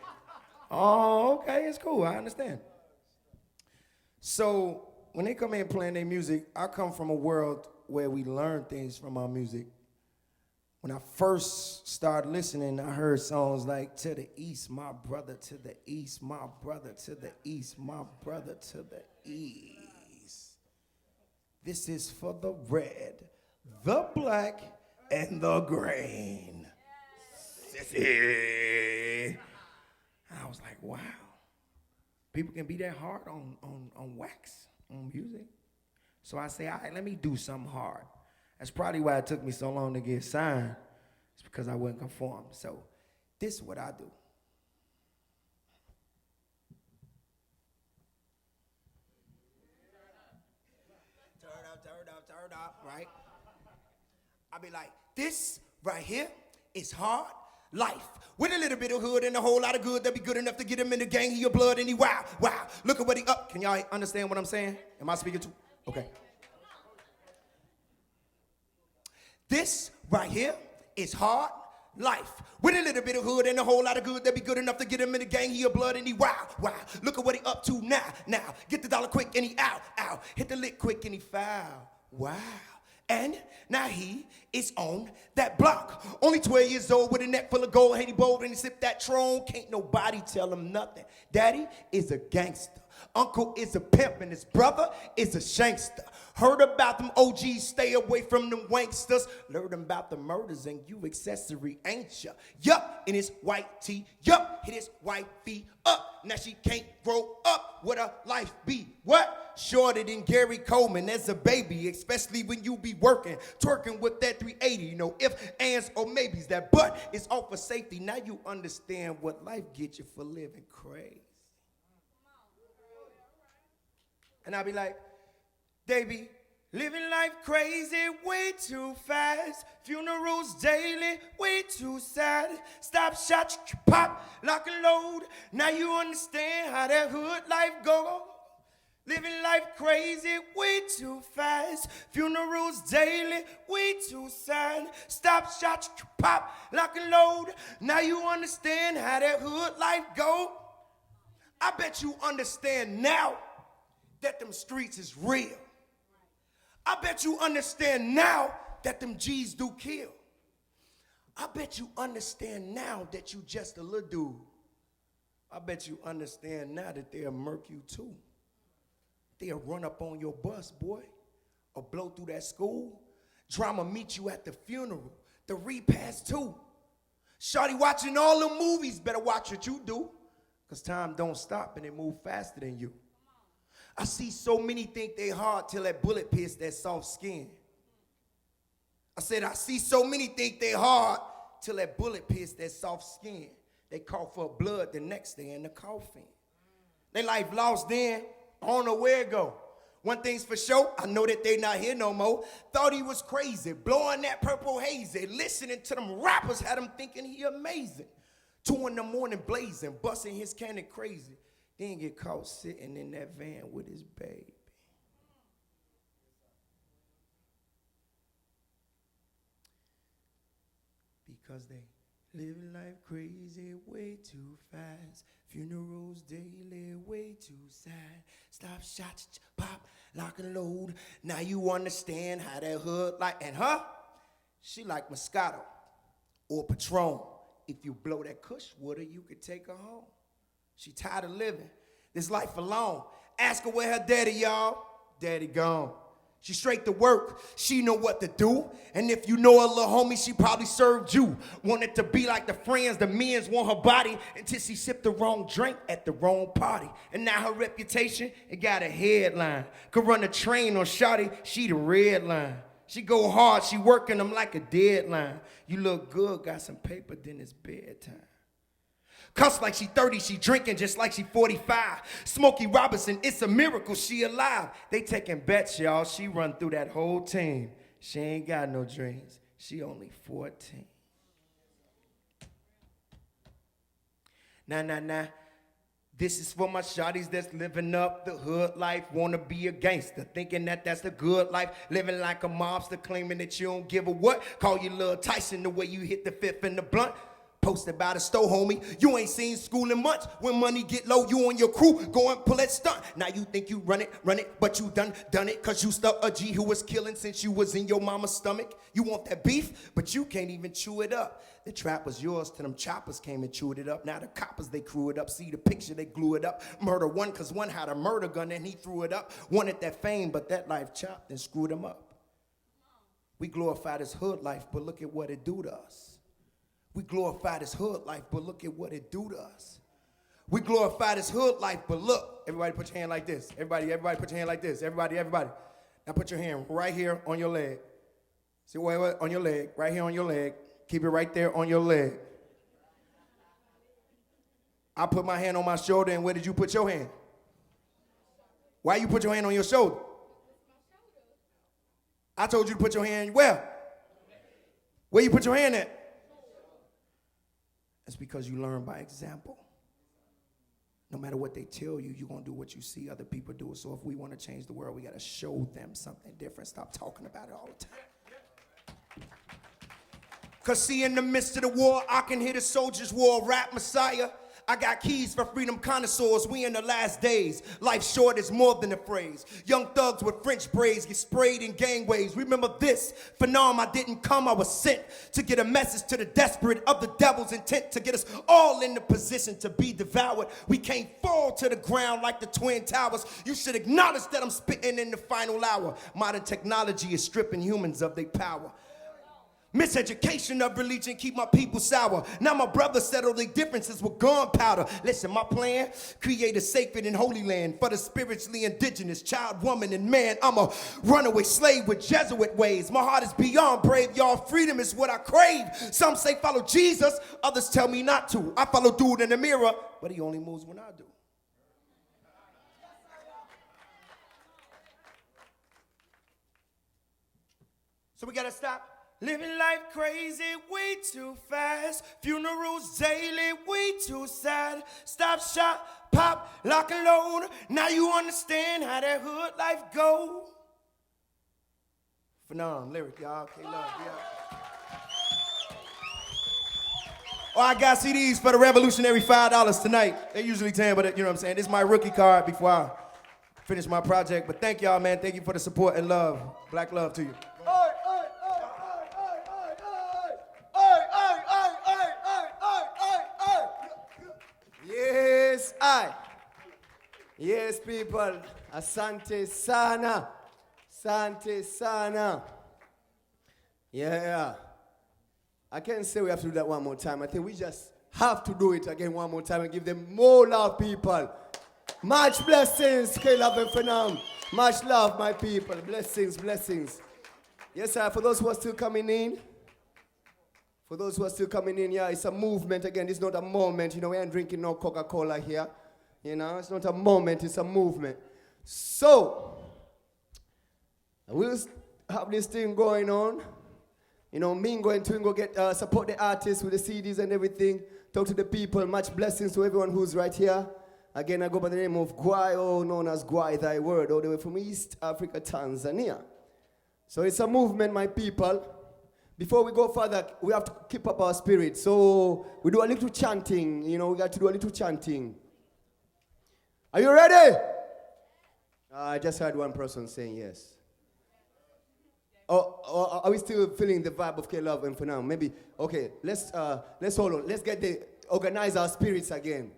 Oh, okay, it's cool. I understand. So when they come in playing their music, I come from a world where we learn things from our music. When I first started listening, I heard songs like "To the East, My Brother, to the East, My Brother, to the East, My Brother, to the East. This is for the red, the black, and the green. Sissy. I was like, wow. People can be that hard on wax, on music. So I say, all right, let me do something hard. That's probably why it took me so long to get signed. It's because I wasn't conformed. So this is what I do. Turn up, right? I be like, this right here is hard life. With a little bit of hood and a whole lot of good that be good enough to get him in the gang of your blood and he wow. Look at what he up. Can y'all understand what I'm saying? Am I speaking to? Okay. This right here is hard life. With a little bit of hood and a whole lot of good that be good enough to get him in the gang of your blood and he wow. Look at what he up to now. Get the dollar quick and he out. Hit the lick quick and he foul. Wow. And now he is on that block. Only 12 years old with a neck full of gold. Ain't he bold and he sipped that Tron. Can't nobody tell him nothing. Daddy is a gangster. Uncle is a pimp and his brother is a shankster. Heard about them OGs, stay away from them wanksters. Learned about the murders and you accessory, ain't ya? Yup, in his white tee, yup, hit his white feet up. Now she can't grow up, what a life be. What? Shorter than Gary Coleman as a baby, especially when you be working, twerking with that 380. No ifs, ands, or maybes. That butt is all for safety. Now you understand what life gets you for living crazy. And I be like, they be living life crazy, way too fast. Funerals daily, way too sad. Stop, shot, pop, lock and load. Now you understand how that hood life go. Living life crazy, way too fast. Funerals daily, way too sad. Stop, shot, pop, lock and load. Now you understand how that hood life go. I bet you understand now that them streets is real. I bet you understand now that them G's do kill. I bet you understand now that you just a little dude. I bet you understand now that they'll murk you too. They'll run up on your bus, boy, or blow through that school. Drama meet you at the funeral, the repast too. Shawty watching all the movies, better watch what you do, because time don't stop and it move faster than you. I see so many think they hard till that bullet pierce that soft skin. I said, I see so many think they hard till that bullet pierce that soft skin. They call for blood the next day in the coffin. They life lost then, I don't know where it go. One thing's for sure, I know that they not here no more. Thought he was crazy, blowing that purple hazy. Listening to them rappers had him thinking he amazing. 2 in the morning blazing, busting his cannon crazy. Then get caught sitting in that van with his baby. Because they living life crazy, way too fast. Funerals daily, way too sad. Stop, shot, pop, lock and load. Now you understand how that hood like. And her, she like Moscato or Patron. If you blow that kush water, you could take her home. She tired of living this life alone. Ask her where her daddy, y'all. Daddy gone. She straight to work. She know what to do. And if you know a little homie, she probably served you. Wanted to be like the friends, the men's want her body until she sipped the wrong drink at the wrong party. And now her reputation, it got a headline. Could run a train on Shawty, she the red line. She go hard, she working them like a deadline. You look good, got some paper, then it's bedtime. Cuss like she 30, she drinking just like she 45. Smokey Robinson, it's a miracle she alive. They taking bets, y'all. She run through that whole team. She ain't got no dreams. She only 14. Nah. This is for my shawties that's living up the hood life, wanna be a gangster, thinking that that's the good life, living like a mobster, claiming that you don't give a what. Call you Lil Tyson the way you hit the fifth in the blunt. Posted by the store, homie. You ain't seen school in months. When money get low, you and your crew go and pull that stunt. Now you think you run it, but you done it, cause you stuck a G who was killing since you was in your mama's stomach. You want that beef, but you can't even chew it up. The trap was yours till them choppers came and chewed it up. Now the coppers, they crew it up. See the picture, they glue it up. Murder one, cause one had a murder gun and he threw it up. Wanted that fame, but that life chopped and screwed him up. We glorified his hood life, but look at what it do to us. We glorified his hood life, but look at what it do to us. We glorified his hood life, but look. Everybody put your hand like this. Everybody put your hand like this. Everybody. Now put your hand right here on your leg. See, wait, on your leg. Right here on your leg. Keep it right there on your leg. I put my hand on my shoulder, and where did you put your hand? Why you put your hand on your shoulder? I told you to put your hand where? Where you put your hand at? That's because you learn by example. No matter what they tell you, you're going to do what you see other people do. So if we want to change the world, we got to show them something different. Stop talking about it all the time. Because see, in the midst of the war, I can hear the soldiers' war, rap Messiah. I got keys for freedom connoisseurs. We in the last days. Life short is more than a phrase. Young thugs with French braids get sprayed in gangways. Remember this, phenom, I didn't come, I was sent to get a message to the desperate of the devil's intent to get us all in the position to be devoured. We can't fall to the ground like the Twin Towers. You should acknowledge that I'm spitting in the final hour. Modern technology is stripping humans of their power. Miseducation of religion keep my people sour. Now my brothers settle their differences with gunpowder. Listen, my plan, create a sacred and holy land for the spiritually indigenous, child, woman, and man. I'm a runaway slave with Jesuit ways. My heart is beyond brave, y'all. Freedom is what I crave. Some say follow Jesus, others tell me not to. I follow dude in the mirror, but he only moves when I do. So we gotta stop living life crazy, way too fast. Funerals daily, way too sad. Stop, shop, pop, lock and load. Now you understand how that hood life go. Phenom, lyric, y'all. K-Love, yeah. Oh, I got CDs for the revolutionary $5 tonight. They usually 10, but you know what I'm saying? This is my rookie card before I finish my project. But thank y'all, man. Thank you for the support and love. Black love to you. Yes, I. Yes, people. Asante sana. Asante sana. Yeah. I can't say we have to do that one more time. I think we just have to do it again one more time and give them more love, people. Much blessings, K-Love and Phenom. Much love, my people. Blessings, blessings. Yes, sir. For those who are still coming in, yeah, it's a movement. Again, it's not a moment. You know, we ain't drinking no Coca-Cola here. You know, it's not a moment, it's a movement. So, we'll have this thing going on. You know, me going to go get, support the artists with the CDs and everything. Talk to the people. Much blessings to everyone who's right here. Again, I go by the name of Gwayo, known as Gwai Thy Word, all the way from East Africa, Tanzania. So it's a movement, my people. Before we go further, we have to keep up our spirit. So we do a little chanting. You know, we got to do a little chanting. Are you ready? I just heard one person saying yes. Oh, are we still feeling the vibe of K-Love and Phenom? Maybe, okay, let's hold on. Let's organize our spirits again.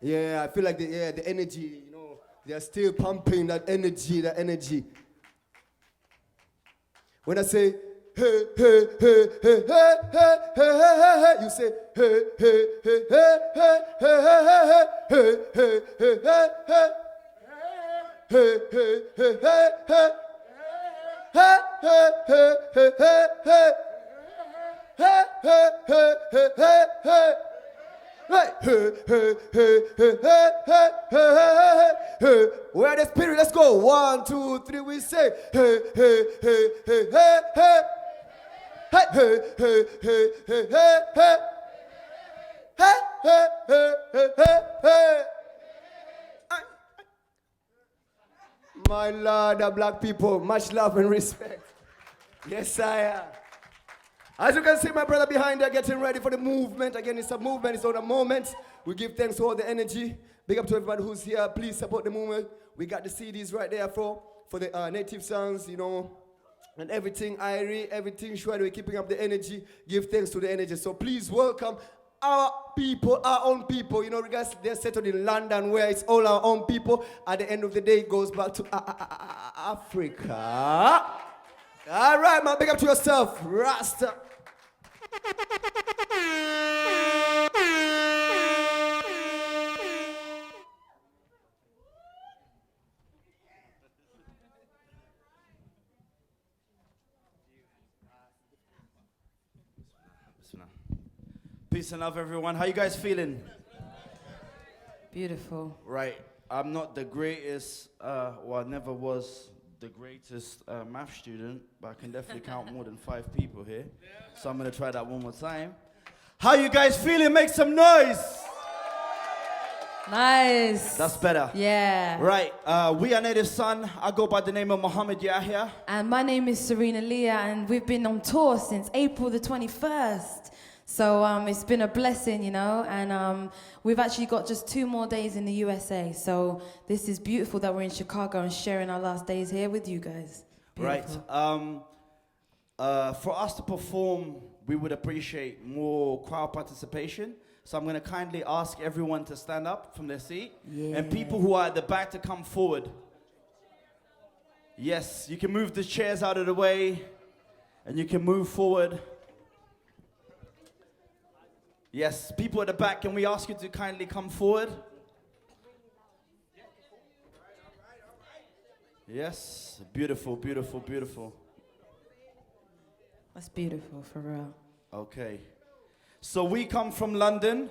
Yeah, I feel like the energy, you know, they're still pumping that energy. When I say, hey, hey, hey, hey, hey, hey, hey, hey, hey, you say, hey, hey, hey, hey, hey, hey, hey, hey, hey, hey, hey, hey, hey, hey, hey, hey. Hey, hey, hey, hey, hey, hey. Hey, hey, hey, hey, hey, hey. Hey, hey, hey, hey, hey, hey, hey, hey. Where the spirit? Let's go. 1, 2, 3. We say, hey, hey, hey, hey, hey, hey. Hey, hey, hey, hey, hey, hey, hey. Hey, hey, hey, hey, hey, hey. My Lord, the black people, much love and respect. Yes, I am. As you can see, my brother behind there getting ready for the movement. Again, it's a movement, it's not a moment. We give thanks to all the energy. Big up to everybody who's here. Please support the movement. We got the CDs right there for the native songs, you know, and everything. Irie, everything. Sure, we're keeping up the energy. Give thanks to the energy. So please welcome our people, our own people. You know, guys, they're settled in London where it's all our own people. At the end of the day, it goes back to Africa. All right, man, big up to yourself, Rasta. Peace and love, everyone. How you guys feeling? Beautiful. Right. I'm not the greatest, well, I never was the greatest math student, but I can definitely count more than 5 people here. So I'm going to try that one more time. How you guys feeling? Make some noise. Nice. That's better. Yeah. Right. We are Native Son. I go by the name of Muhammad Yahya. And my name is Serena Leah, and we've been on tour since April the 21st. So it's been a blessing, you know, and we've actually got just 2 more days in the USA. So this is beautiful that we're in Chicago and sharing our last days here with you guys. Beautiful. Right. For us to perform, we would appreciate more crowd participation. So I'm going to kindly ask everyone to stand up from their seat. Yeah. And people who are at the back to come forward. Yes, you can move the chairs out of the way. And you can move forward. Yes, people at the back, can we ask you to kindly come forward? Yes, beautiful, beautiful, beautiful. That's beautiful, for real. Okay. So we come from London.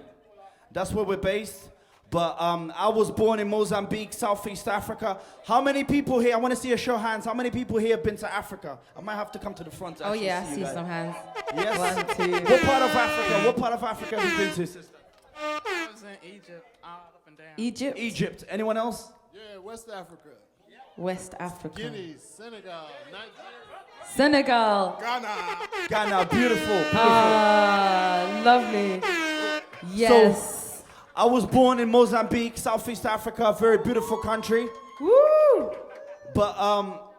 That's where we're based. But I was born in Mozambique, Southeast Africa. How many people here, I want to see a show of hands, how many people here have been to Africa? I might have to come to the front to Oh actually yeah, I see see you guys. some hands. Yes. 1, 2. What part of Africa? What part of Africa have you been to, sister? I was in Egypt, all up and down. Egypt, Egypt. Anyone else? Yeah, West Africa. West Africa, Guinea, Senegal, Nigeria, Senegal. Ghana. Ghana, beautiful. Ah, lovely. Yes. I was born in Mozambique, Southeast Africa, a very beautiful country. Woo! But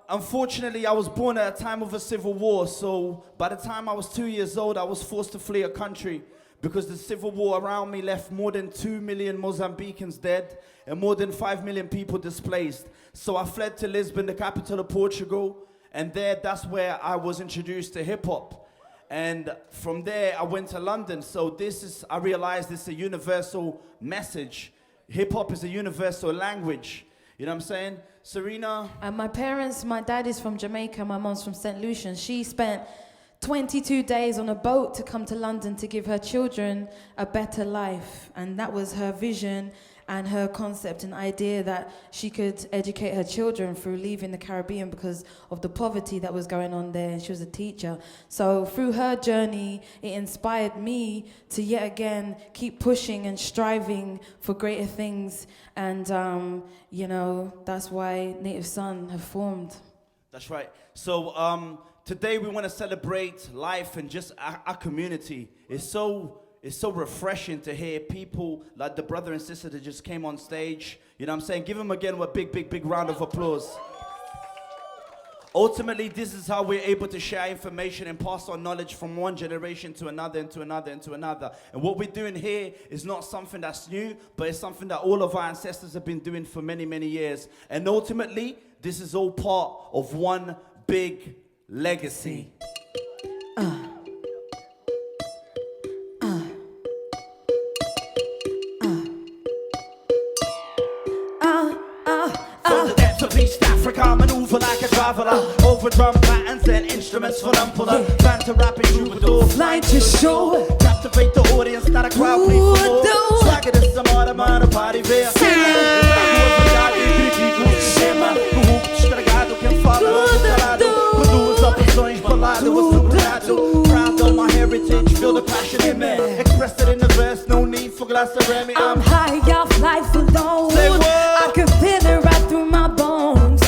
unfortunately, I was born at a time of a civil war. So by the time I was 2 years old, I was forced to flee a country because the civil war around me left more than 2 million Mozambicans dead and more than 5 million people displaced. So I fled to Lisbon, the capital of Portugal, and that's where I was introduced to hip hop. And from there, I went to London. So I realized this is a universal message. Hip hop is a universal language. You know what I'm saying? Serena? My dad is from Jamaica, my mom's from St. Lucian. She spent 22 days on a boat to come to London to give her children a better life. And that was her vision and her concept and idea that she could educate her children through leaving the Caribbean because of the poverty that was going on there. And she was a teacher. So through her journey, it inspired me to yet again keep pushing and striving for greater things. And, you know, that's why Native Son have formed. That's right. So today we want to celebrate life and just our community. It's so refreshing to hear people like the brother and sister that just came on stage. You know what I'm saying? Give them again a big round of applause. Ultimately, this is how we're able to share information and pass on knowledge from one generation to another and to another and to another. And what we're doing here is not something that's new, but it's something that all of our ancestors have been doing for many, many years. And ultimately, this is all part of one big legacy. From the depths of East Africa, maneuver like a traveler. Over drum patterns and instruments for puller. Fan to rapping troubadour. Fly to shore. Captivate the audience, not a crowd play for more. Swagger this some automatic party there. Estragado, quem fala calado. Quando as opções balado, eu superado. Proud of my heritage, feel the passion in me. Express it in the verse, no need for glass of Remy. I'm high off life alone. Say what? I can feel it right through my bones.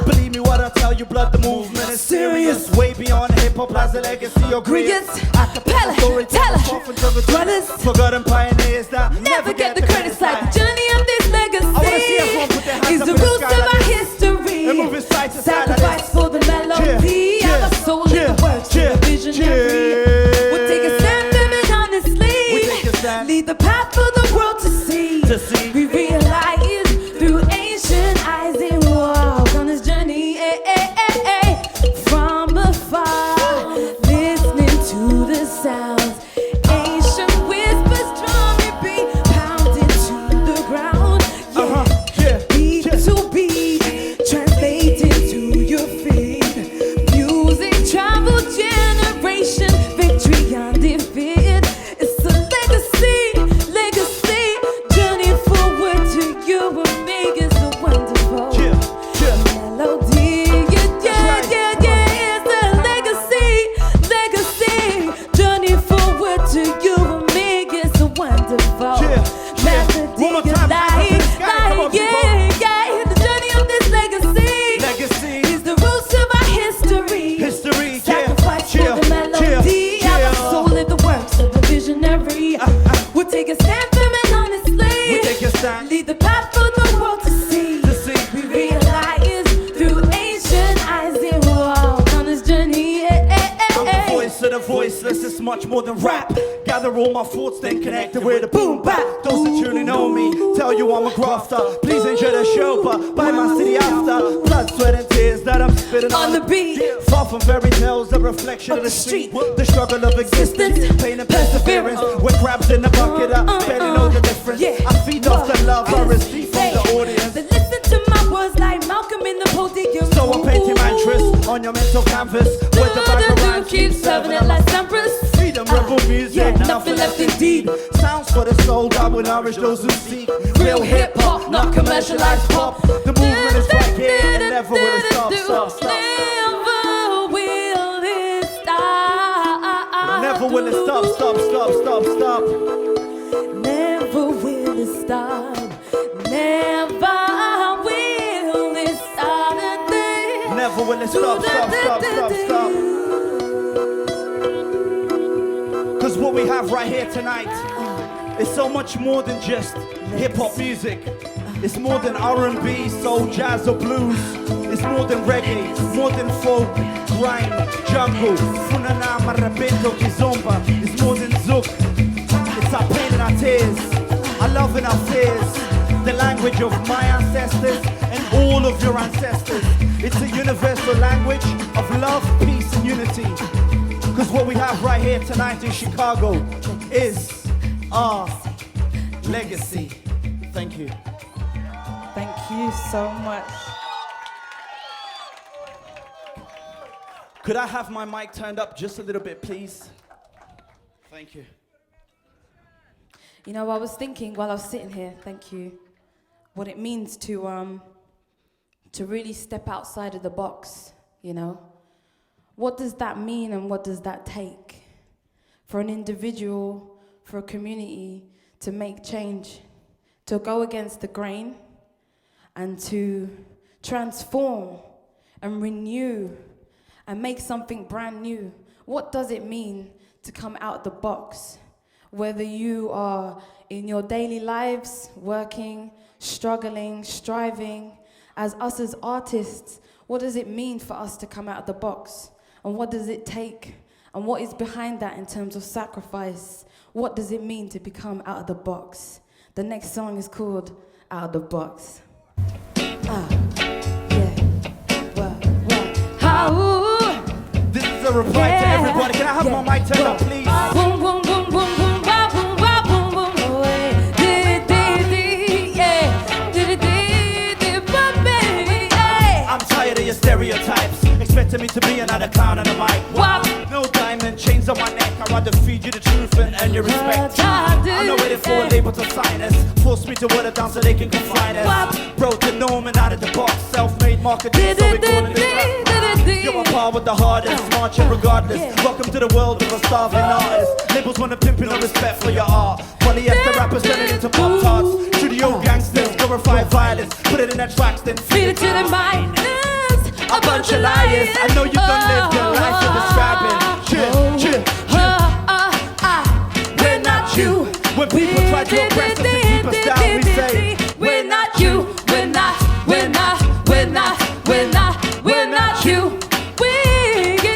Believe me what I tell you, blood, the movement is serious. Way beyond hip-hop as a legacy of Griot's, acapella storytellers, brothers, forgotten pioneers that never get the credits like the journey of this I wanna see everyone put their legacy hands is up the in the roots sky of like our this. history. And move it side to side like Sacrifice this. for the melody. Yeah, I'm a soul in the words to the visionary. We'll take a stand, living honestly. We take a stand. Lead the path for the world to see. We realize through ancient eyes and walk on this journey. From afar, listening to the sounds. Ancient whispers, drumming beat, pounding to the ground. Beat to beat, translating to your feet. Music travel generation, victory undefeated. It's a legacy, journey forward to you will make it so wonderful. Melody, yeah, it's a legacy, journey forward. voiceless, it's much more than rap. Gather all my thoughts, then connect it with a boom bap. Those that truly know me, tell you I'm a grafter. Please enjoy the show, but buy my city after. Blood, sweat, and tears that I'm spitting On the beat. Far from fairy tales, a reflection of the street. The struggle of existence, pain and perseverance. We're crabs in the bucket, I barely know the difference. I feed off the love I receive from the audience. Then listen to my words like Malcolm in the podium. So I'm painting mantras on your mental canvas. With the bag of rhymes, keep serving it like Sampras. freedom, rebel music, Yeah, nothing left indeed. Sounds for the soul that will nourish those who seek Real hip hop, not commercialized pop. The movement is right here and never will it stop, stop, stop. Never will it stop. Never will it stop, stop, stop, stop, stop. Never will it stop. Never will it stop. Never will it stop, stop, stop, stop, stop. Cause what we have right here tonight is so much more than just hip-hop music. It's more than R&B, soul, jazz or blues. It's more than reggae, more than folk, grime, jungle, funana, marabento, kizomba. It's more than zouk. It's our pain and our tears, our love and our fears. The language of my ancestors and all of your ancestors. It's a universal language of love, peace and unity. Cause what we have right here tonight in Chicago is our legacy. Thank you. Thank you so much. Could I have my mic turned up just a little bit, please? Thank you. You know, I was thinking while I was sitting here, thank you, what it means to really step outside of the box, you know? What does that mean and what does that take for an individual, for a community to make change, to go against the grain and to transform and renew and make something brand new? What does it mean to come out the box? Whether you are in your daily lives, working, struggling, striving, as us as artists, what does it mean for us to come out of the box? And what does it take? And what is behind that in terms of sacrifice? What does it mean to become out of the box? The next song is called Out of the Box. How? This is a reply to everybody. Can I have my mic turned up, please? Boom, boom, boom, boom, boom, ba, boom, ba, boom, boom, oh, eh. Dee, dee, dee, yeah. Dee, dee, dee, ba, baby, yeah. I'm tired of your stereotypes, expecting me to be another clown on the mic. Wop. No diamond chains on my neck. I'd rather feed you the truth and earn your respect. I'm not waiting for a label to sign us. Force me to water down so they can confine us. Broke the norm and out of the box. Self-made marketing, so we calling it rap. You're on par with the hardest, marching regardless. Welcome to the world of a starving artist. Labels want to pimp no respect for your art. Polyester rappers turning into pop tarts. Studio gangsters, glorify violence. Put it in their tracks, then Feed it to the minds. a bunch of liars. I know you done lived your life in describing. Chill, chill, chill. We're not you. When people try to oppress us and keep us down, we say we're not you. We're not. We're not. We're not. We're not. We're not you.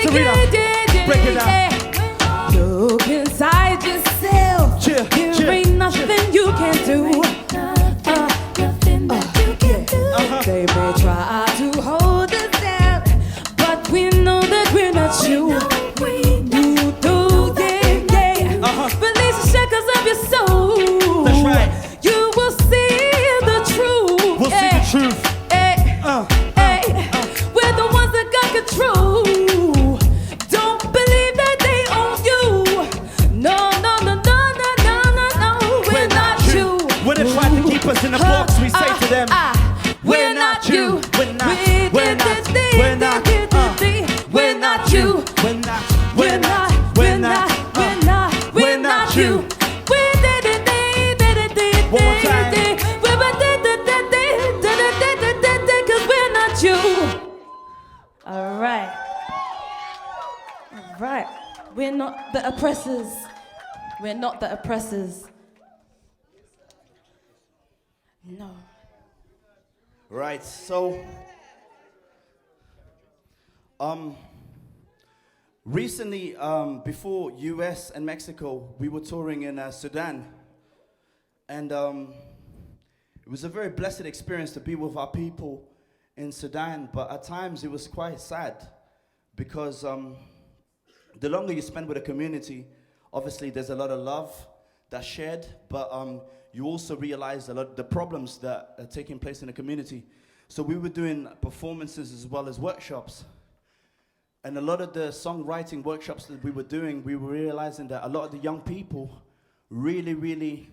Serena, break it down. Look inside yourself. Chill, There chill, ain't nothing you can do. They may try to hold us down, but we know that we're not you. You do, yeah. Release the shackles of your soul. That's right. You will see the truth. We'll see the truth. We're the ones that got control. Don't believe that they own you. No, no, no, no, no, no, no, no. We're not you. When they try to keep us in a box, we say to them, we're not you. We're not. We're not. We're not. We're not you. We're not. We're not. We're not. We're not. We're not you. One more time. Cause we're not you. All right. All right. We're not the oppressors. We're not the oppressors. No. Right, so Recently, before US and Mexico, we were touring in Sudan. And it was a very blessed experience to be with our people in Sudan, but at times it was quite sad because the longer you spend with a community, obviously there's a lot of love that's shared, but you also realize a lot of the problems that are taking place in the community. So we were doing performances as well as workshops. And a lot of the songwriting workshops that we were doing, we were realizing that a lot of the young people really, really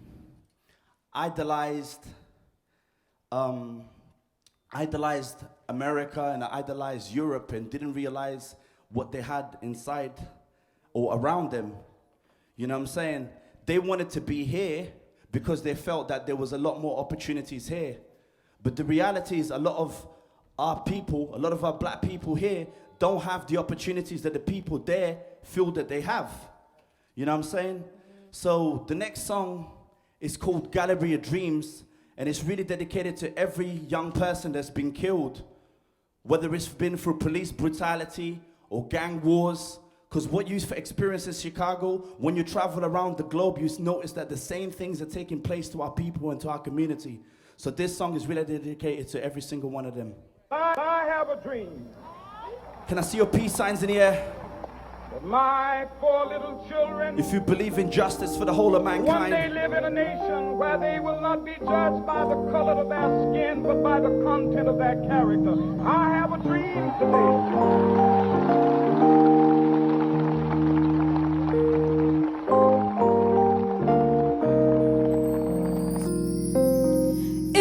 idolized America and idolized Europe and didn't realize what they had inside or around them. You know what I'm saying? They wanted to be here because they felt that there was a lot more opportunities here. But the reality is a lot of our people, a lot of our black people here don't have the opportunities that the people there feel that they have. You know what I'm saying? So the next song is called Gallery of Dreams, and it's really dedicated to every young person that's been killed, whether it's been through police brutality or gang wars. Because what you experience in Chicago, when you travel around the globe, you notice that the same things are taking place to our people and to our community. So this song is really dedicated to every single one of them. I have a dream. Can I see your peace signs in the air? That my 4 little children If you believe in justice for the whole of one day mankind, live in a nation where they will not be judged by the color of their skin, but by the content of their character. I have a dream today.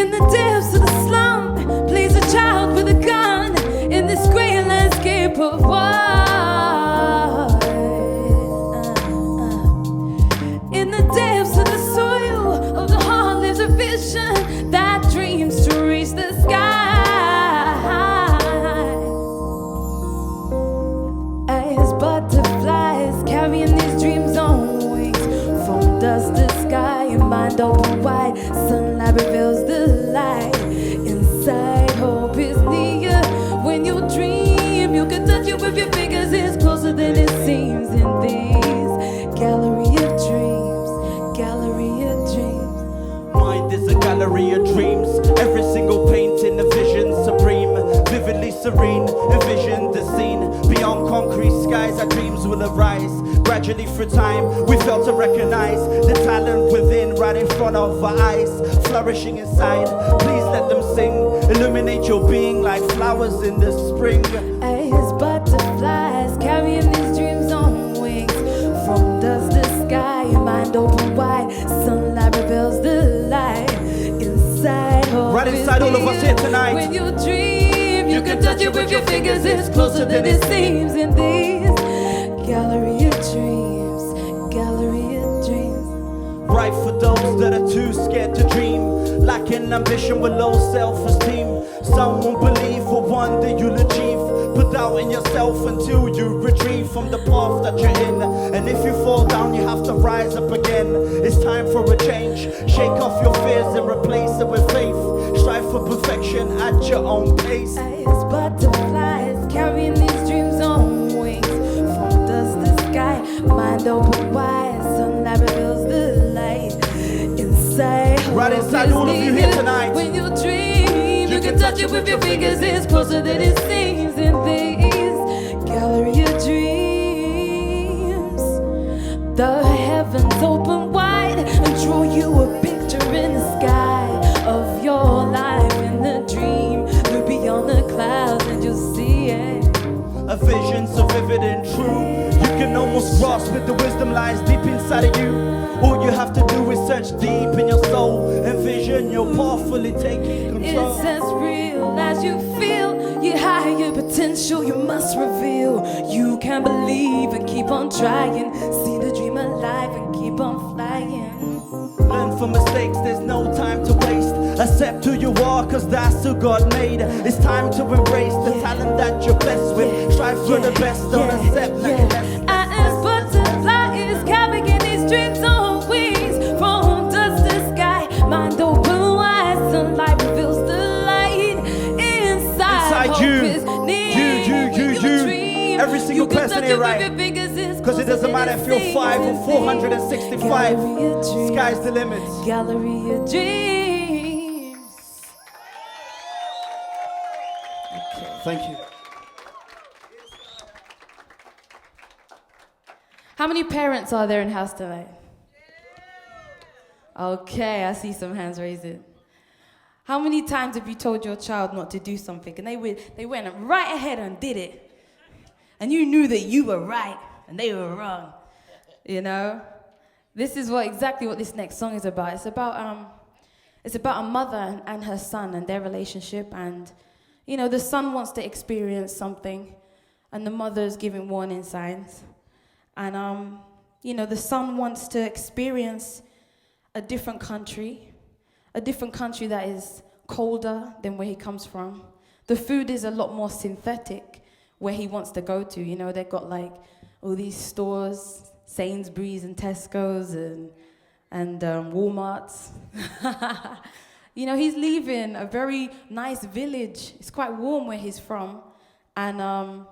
In the depths of the slum, plays a child with a gun in this gray landscape of white. In the depths of the soil of the heart lives a vision that dreams to reach the sky. As butterflies carrying these dreams on wings, from dust to sky, your mind open wide, sunlight reveals the light. Inside, hope is near. When you dream, you can touch it with your fingers. It's closer than it seems in these gallery of dreams, gallery of dreams. mind is a gallery of dreams. Every single painting a vision supreme, vividly serene. Envision the scene beyond concrete skies. Our dreams will arise gradually through time. We fail to recognize the talent within, right in front of our eyes, flourishing inside. Please let them sing, illuminate your being like flowers in the spring. As butterflies carrying these dreams on wings, from dust to sky, your mind open wide, sunlight reveals the light. Inside, hope Right inside all of us here tonight. When you dream, you can touch it with your fingers. It's closer than it seems in these gallery of dreams, gallery of dreams. Right for those that are too scared to dream, lacking ambition with low self-esteem. Some won't believe for one day you'll achieve. Put doubt in yourself until you retrieve from the path that you're in. And if you fall down, you have to rise up again. It's time for a change. Shake off your fears and replace it with faith. Strive for perfection at your own pace. As butterflies carrying these dreams on wings, from dust to sky, mind open wide, sunlight reveals the light. Inside, Right hope inside is all of you here needed. tonight. When you dream, you can touch it with your fingers. It's closer than it seems in these gallery of dreams. The heavens open wide and draw you a picture in the sky of your life in the dream. Look beyond the clouds and you'll see it. A vision so vivid and true, you can almost grasp it. The wisdom lies deep inside of you. All you have to do is search deep in your soul. Envision you're powerfully taking control. It's as real as you feel. Your higher potential you must reveal. You can believe and keep on trying. See the dream alive and keep on flying. Learn from mistakes, there's no time to waste. Accept who you are, cause that's who God made. It's time to embrace the talent that you're blessed with. Strive for the best, don't accept nothing less. As butterfly is carrying these dreams on wings, from dust to sky, mind open wide, sunlight reveals the light. Inside Inside hope you, is near. you, When dream, every single you can person touch here, it with right? your feel 5 or 465. Gallery of dreams. Sky's the limit. Gallery of dreams. Thank you. How many parents are there in house tonight? Okay, I see some hands raising. How many times have you told your child not to do something and they went right ahead and did it? And you knew that you were right and they were wrong, you know? This is exactly what this next song is about. It's about a mother and her son and their relationship, and you know, the son wants to experience something and the mother's giving warning signs. And you know, the son wants to experience a different country that is colder than where he comes from. The food is a lot more synthetic where he wants to go to. You know, they've got like all these stores, Sainsbury's and Tesco's and Walmart's. You know, he's leaving a very nice village. It's quite warm where he's from. And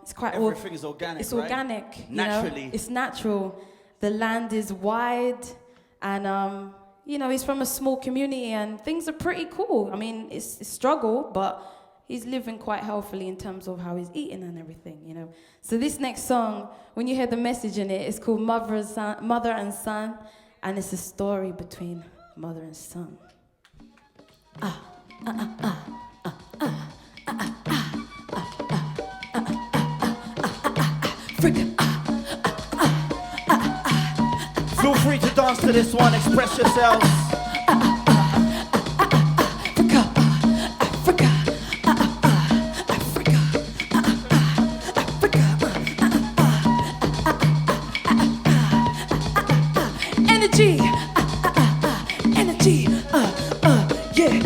it's quite... Everything is organic, It's right? organic. You Naturally. know? It's natural. The land is wide. And, you know, he's from a small community and things are pretty cool. I mean, it's a struggle, but he's living quite healthily in terms of how he's eating and everything, you know. So this next song, when you hear the message in it, it's called Mother and Son, and it's a story between mother and son. Feel free to dance to this one, express yourselves. Energy, yeah.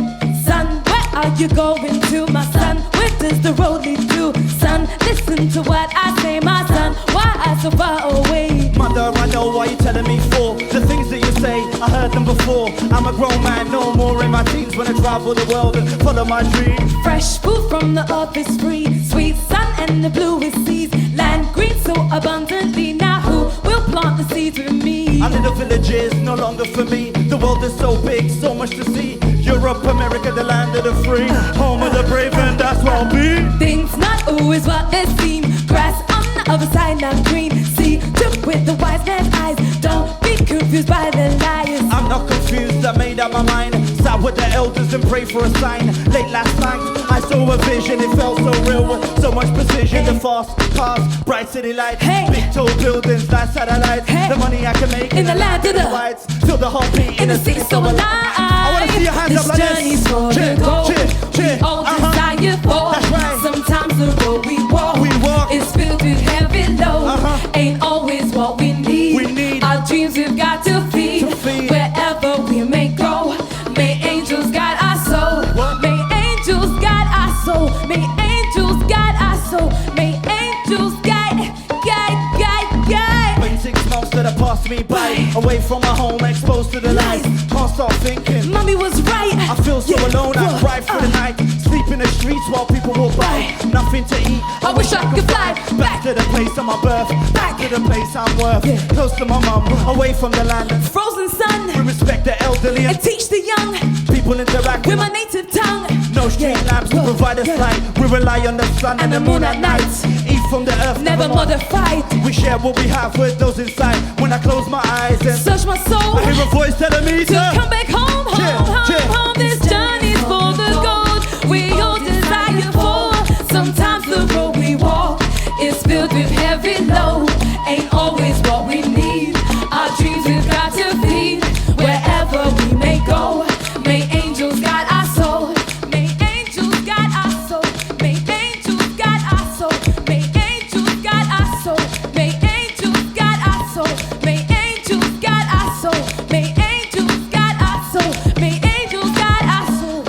Son, where are you going to, my son? Where does the road lead to? Son, listen to what I say, my son. Why are you so far away? Mother, I know why you're telling me for the things that you say, I heard them before. I'm a grown man, no more in my teens when I travel the world and follow my dreams. Fresh food from the earth is free. Sweet sun and the bluest seas. Land green so abundantly. Now who will plant the seeds with me? I live the villages, no longer for me. The world is so big, so much to see. Europe, America, the land of the free. Home of the brave, and that's where I'll be. Things not always what they seem. Grass on the other side, not green. See, look with the wise man's eyes. Don't be confused by the liars. I'm not confused, I made up my mind. Sat with the elders and prayed for a sign. Late last night, I saw a vision, it felt so real with so much precision. The fast cars, bright city lights, big tall buildings, nice satellites. The money I can make in the land of the lights. Feel the heartbeat in the city so alive. I wanna see your hands this up like journey's this. for Cheer, the goal. cheer, cheer. We all desire for. That's right. Sometimes the road we walk is filled with heavy load. Ain't always what we need. Our dreams we've got to feed. Wherever we may go, may angels guide our soul. May angels guide our soul. May angels guide our soul. May angels guide. Been 6 months that have passed me by, away from my home, exposed to the lights. Can't stop thinking, Mommy was right. I feel so alone, I cry through the night. Sleep in the streets while people walk by. Nothing to eat, I wish I could fly back to the place of my birth. Back to the place I'm worth. Close to my mum, away from the land. Frozen sun. We respect the elderly and teach the young. People interact with my native tongue. No street lamps to provide us light. We rely on the sun and the moon at night. Eat from the earth, never modified. We share what we have with those inside. When I close my eyes and search my soul, I hear a voice telling me to come back home, home. This journey's for the gold we all desire for. Sometimes the road we walk is filled with heavy load. Ain't always what we need. Our dreams we've got to feed. Wherever we may go, may angels guide our soul. May angels guide our soul. May angels guide our soul. May angels guide our soul. May angels guide our soul. May angels guide our soul. May angels guide our soul. May angels guide our soul.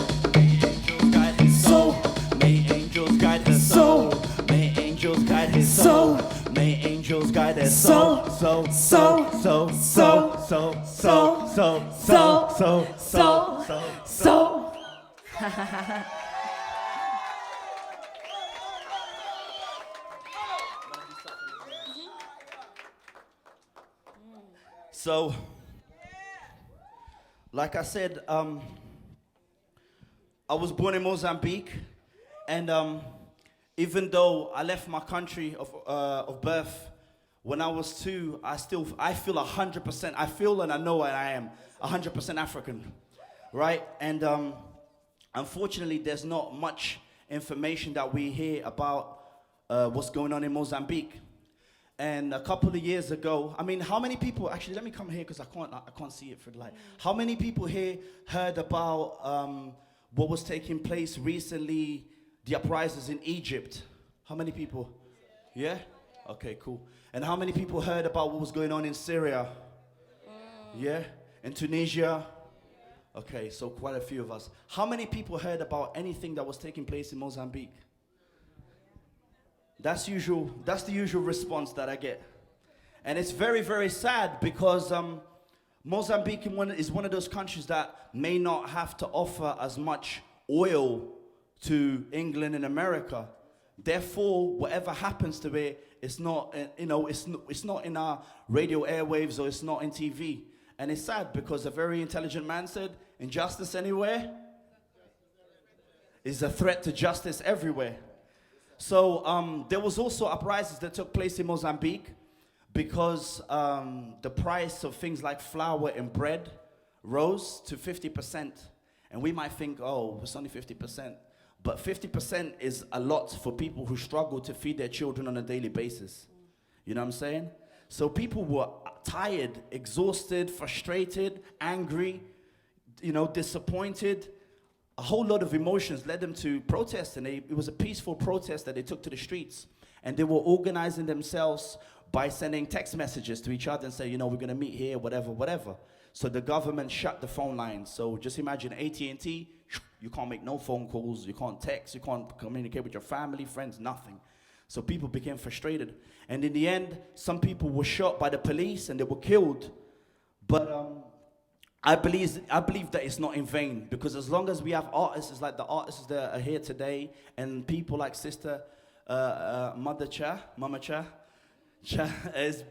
May angels guide his soul. May angels guide his soul. May angels guide his soul. So. So, like I said, I was born in Mozambique, and even though I left my country of birth when I was 2, I feel 100%. I feel and I know and I am 100% African, right? And unfortunately, there's not much information that we hear about what's going on in Mozambique. And a couple of years ago, I mean, how many people, actually, let me come here because I can't see it for the light. How many people here heard about what was taking place recently, the uprisings in Egypt? How many people? Yeah? Okay, cool. And how many people heard about what was going on in Syria? Yeah? In Tunisia? Okay, so quite a few of us. How many people heard about anything that was taking place in Mozambique? That's the usual response that I get. And it's very, very sad because Mozambique is one of those countries that may not have to offer as much oil to England and America. Therefore, whatever happens to it, it's not, it's not in our radio airwaves or it's not in TV. And it's sad because a very intelligent man said, injustice anywhere is a threat to justice everywhere. So there was also uprisings that took place in Mozambique because the price of things like flour and bread rose to 50%. And we might think, oh, it's only 50%. But 50% is a lot for people who struggle to feed their children on a daily basis. You know what I'm saying? So people were tired, exhausted, frustrated, angry, disappointed. A whole lot of emotions led them to protest, and it was a peaceful protest that they took to the streets. And they were organizing themselves by sending text messages to each other and say, we're going to meet here, whatever. So the government shut the phone lines. So just imagine AT&T, you can't make no phone calls, you can't text, you can't communicate with your family, friends, nothing. So people became frustrated. And in the end, some people were shot by the police and they were killed. But I believe that it's not in vain, because as long as we have artists like the artists that are here today and people like Sister Mama Cha, as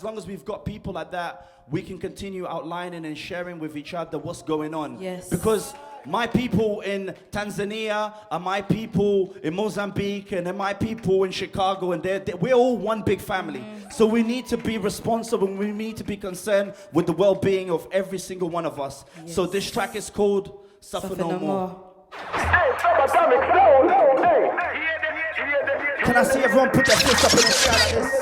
long as we've got people like that, we can continue outlining and sharing with each other what's going on. Yes. Because my people in Tanzania are my people in Mozambique and my people in Chicago, and we're all one big family. So we need to be responsible and we need to be concerned with the well-being of every single one of us. Yes. So this track is called Suffer No More. Hey, subatomic soul. Hey. Can I see everyone put their fists up in the sky like this?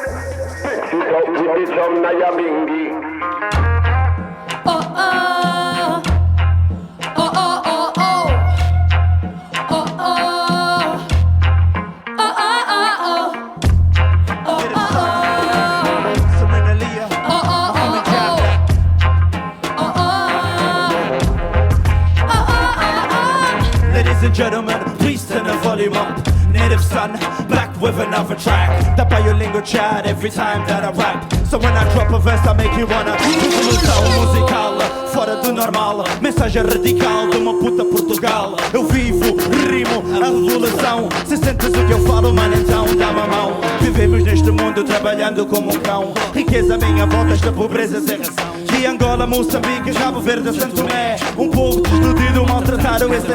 Ladies and gentlemen, please turn the volume up. Native Son, back with another track. The bilingual chat every time that I rap. So when I drop a verse, I make you wanna revolução musical, fora do normal. Mensagem radical de uma puta Portugal. Eu vivo, rimo, a revolução. Se sentes o que eu falo, mano, então dá-me a mão. Vivemos neste mundo trabalhando como um cão. Riqueza à minha volta, esta pobreza sem razão. De Angola, Moçambique, Cabo Verde, Santo Tomé. Um povo desiludido, maltratado, esse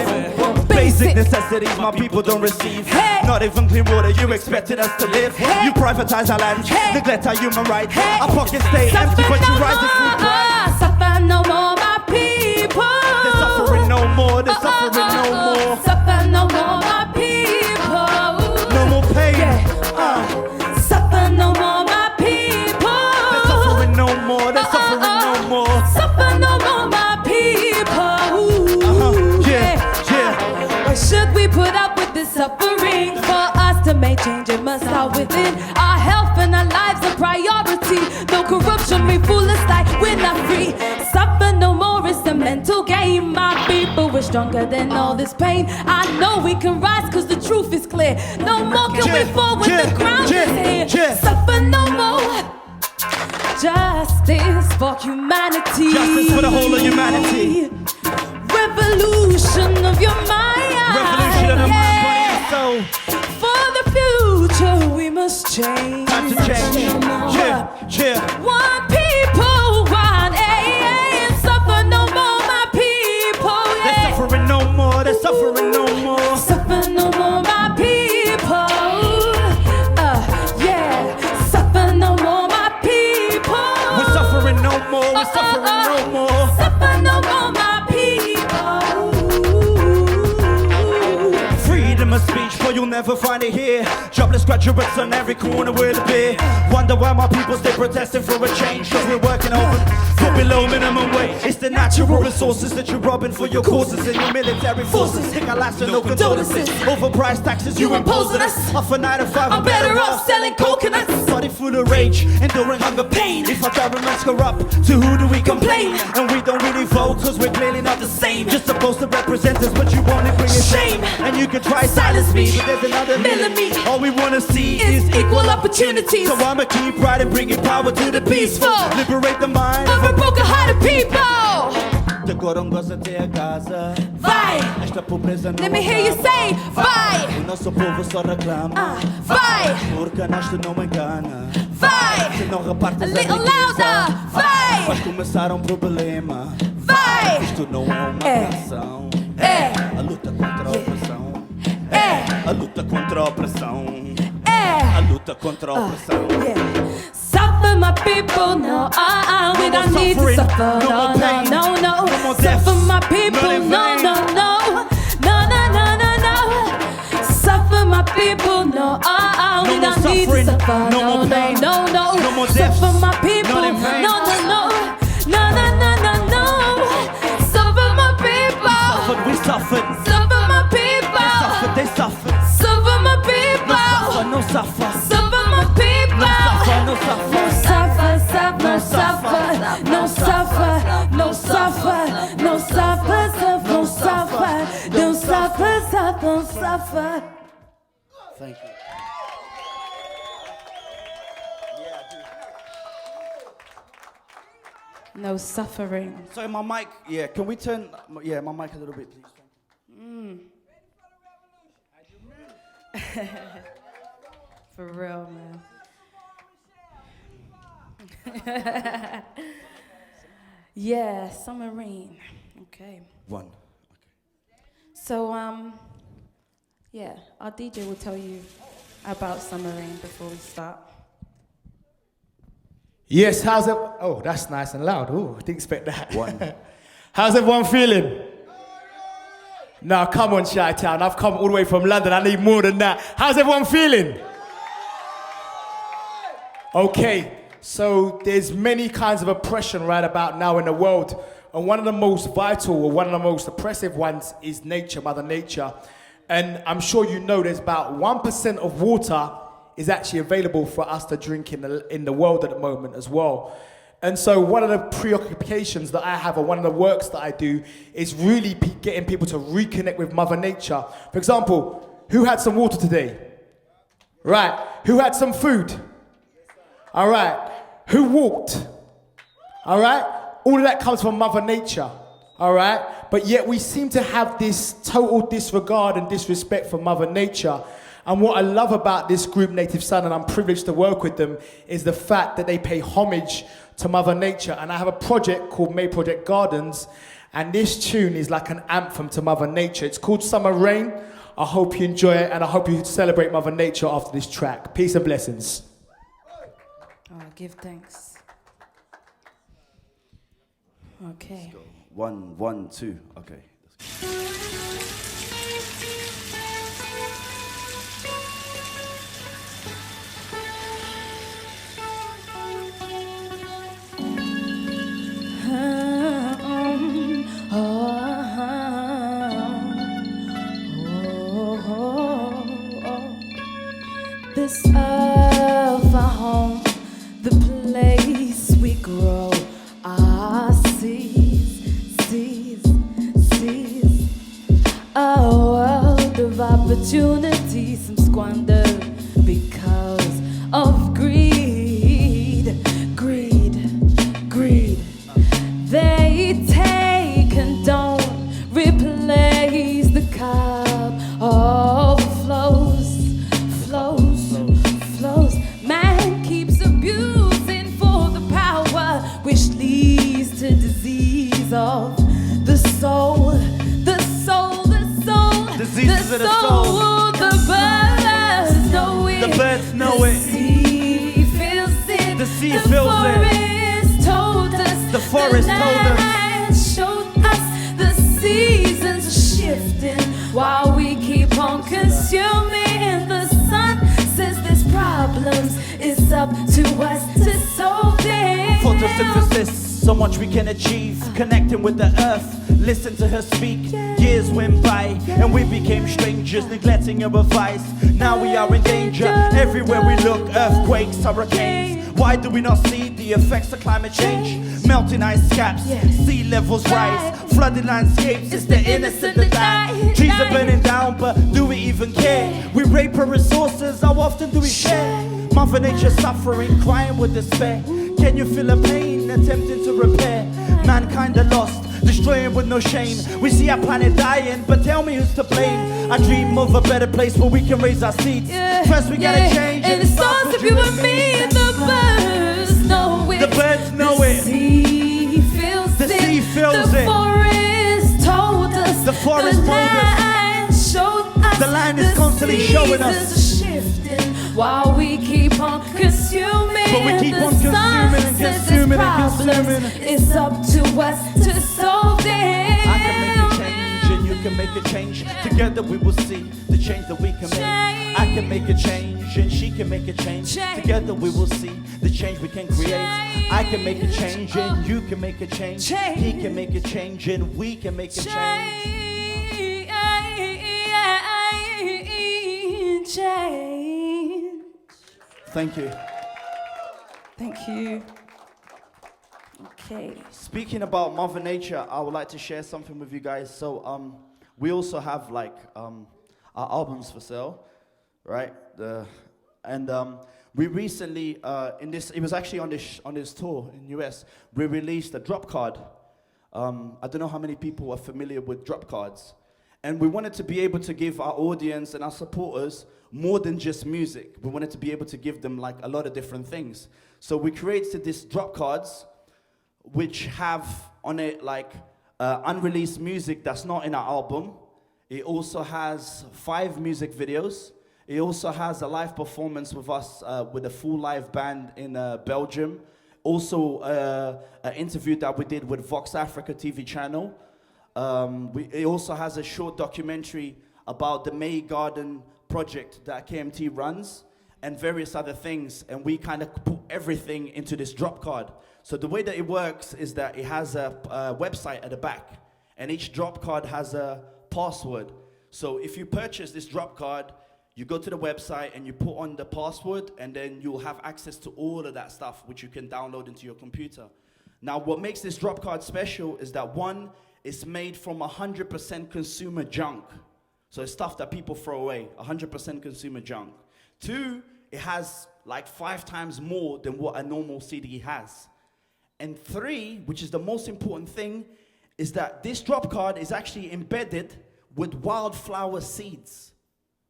basic necessities my people don't receive. Hey. Not even clean water, you expected us to live. Hey. You privatize our land, neglect our human rights. Our pockets stay empty, but you rise the food price. Suffer no more, my people. They're suffering no more, they're suffering no more. Suffer no more, my people. No more pain. Yeah. Suffer no more, my people. They're suffering no more, they're suffering no more. Suffer no more, my people. Why should we put up with this suffering? For us to make change, it must start within. Our health and our lives are priority. No corruption, we foolish like we're not free. Suffer no more, it's a mental game. My people, we're stronger than all this pain. I know we can rise cause the truth is clear. No more can we fall when the ground is here. Suffer no more. Justice for humanity. Justice for the whole of humanity. Revolution of your mind. Revolution of the mind, body and soul. For the future we must change. Time to change. Yeah. One people. no more, we're suffering no more. Suffer no more, my people. Freedom of speech, but you'll never find it here. Jobless graduates on every corner with a beer. Wonder why my people stay protesting for a change. Cause we're working over for below minimum wage. It's the natural resources that you're robbing for your causes and your military forces. Take our lives and no condolences. Overpriced taxes you impose on us. Off a 9 to 5, I'm better off selling coconuts. Body full of rage, enduring hunger pain. If our government's corrupt, to who do we complain? And we don't really vote cause we're clearly not the same. Just supposed to represent us, but you won't bring us shame. And you can try silence me, but there's another million. All we wanna see is equal opportunities. So I'ma keep riding, bringing power to the peaceful. Liberate the mind Of a broken-hearted people. De Gorongosa até a casa. Vai. Esta pobreza não Let me hear you say, vai. O nosso povo só reclama. Vai. Porque nós não engana. Vai. Se não reparte A essa little riqueza, louder. Vai. vai começar problema. Vai. Isto não é uma canção. É. A luta contra a opressão. É. A luta contra a opressão. É. A luta contra a opressão. Suffer my people, no, we don't need to suffer, no, no, no, no. Suffer my people, no, no, no, no, no, no, no, no. Suffer my people, no, we don't need to suffer, no, no, no, no. Suffer my people, no, no, no, no, no, no, no, no. Suffer my people, We suffered. suffer my people, They suffered. suffer my people, No suffer. suffer my people. No suffer. No suffer, suffer, no suffer, no suffer, no suffer, no suffer, suffer, no suffer, no suffer, suffer, no suffer. Thank you. No suffering. Sorry, my mic. Yeah, can we turn? Yeah, my mic a little bit, please. For real, man. Yeah, summer rain. Okay. One. So, yeah, our DJ will tell you about summer rain before we start. Yes, how's it? Oh, that's nice and loud. Oh, didn't expect that. One. How's everyone feeling? Now, come on, Chi-Town. I've come all the way from London. I need more than that. How's everyone feeling? Okay, so there's many kinds of oppression right about now in the world. And one of the most vital or one of the most oppressive ones is nature, Mother Nature. And I'm sure you know there's about 1% of water is actually available for us to drink in the world at the moment as well. And so one of the preoccupations that I have, or one of the works that I do, is really getting people to reconnect with Mother Nature. For example, who had some water today? Right. Who had some food? All right. Who walked? All right. All of that comes from Mother Nature. All right. But yet we seem to have this total disregard and disrespect for Mother Nature. And what I love about this group, Native Son, and I'm privileged to work with them, is the fact that they pay homage to Mother Nature. And I have a project called May Project Gardens, and this tune is like an anthem to Mother Nature. It's called Summer Rain. I hope you enjoy it, and I hope you celebrate Mother Nature after this track. Peace and blessings. Oh, give thanks. Okay. 1, 1, 2. Okay. This earth, our home, the place we grow, our seas, a world of opportunities, some squandered because of greed. They take and don't replace the cup overflows. Man keeps abusing for the power, which leads to disease of the soul. Diseases of the soul. The birds know it. The birds know The it. sea feels it. The sea The feels it. forest told us forest told us. land showed us the seasons are shifting while we keep on consuming. The sun says there's problems. It's up to us to solve them. Photosynthesis, so much we can achieve. Connecting with the earth, listen to her speak. Years went by and we became strangers, neglecting her advice. Now we are in danger. Everywhere we look, earthquakes, hurricanes. Why do we not see the effects of climate change? Melting ice caps, sea levels rise, flooded landscapes. It's the innocent that die. Trees are burning down, but do we even care? We rape our resources, how often do we share? Mother Nature suffering, crying with despair. Can you feel her pain, attempting to repair? Mankind are lost, destroying with no shame. We see our planet dying, but tell me who's to blame. I dream of a better place where we can raise our seeds. First we gotta change, and it starts with you and me. And the birds know it. The birds know it. Sea feels The sea feels the it. forest told us. The forest told us. Land showed us. The land is constantly showing us. Seasons are shifting while we keep on consuming. But we keep The on sun consuming and says consuming there's and consuming. problems. It's up to us to solve them. I can make a change and you can make a change. Together we will see the change that we can make. I can make a change and she can make a change. Together we will see the change we can create. I can make a change and you can make a change. He can make a change and we can make a change. Change. Thank you. Thank you. Okay. Speaking about Mother Nature, I would like to share something with you guys. So we also have like our albums for sale, right? We recently it was actually on this tour in US. We released a drop card. I don't know how many people are familiar with drop cards, and we wanted to be able to give our audience and our supporters more than just music. We wanted to be able to give them like a lot of different things. So we created these drop cards, which have on it like unreleased music that's not in our album. It also has 5 music videos. It also has a live performance with us with a full live band in Belgium. Also an interview that we did with Vox Africa TV channel. It also has a short documentary about the May Garden project that KMT runs and various other things, and we kind of put everything into this drop card. So the way that it works is that it has a website at the back, and each drop card has a password. So if you purchase this drop card, you go to the website and you put on the password, and then you'll have access to all of that stuff, which you can download into your computer. Now, what makes this drop card special is that, one, it's made from 100% consumer junk. So it's stuff that people throw away, 100% consumer junk. 2, it has like 5 times more than what a normal CD has. And 3, which is the most important thing, is that this drop card is actually embedded with wildflower seeds,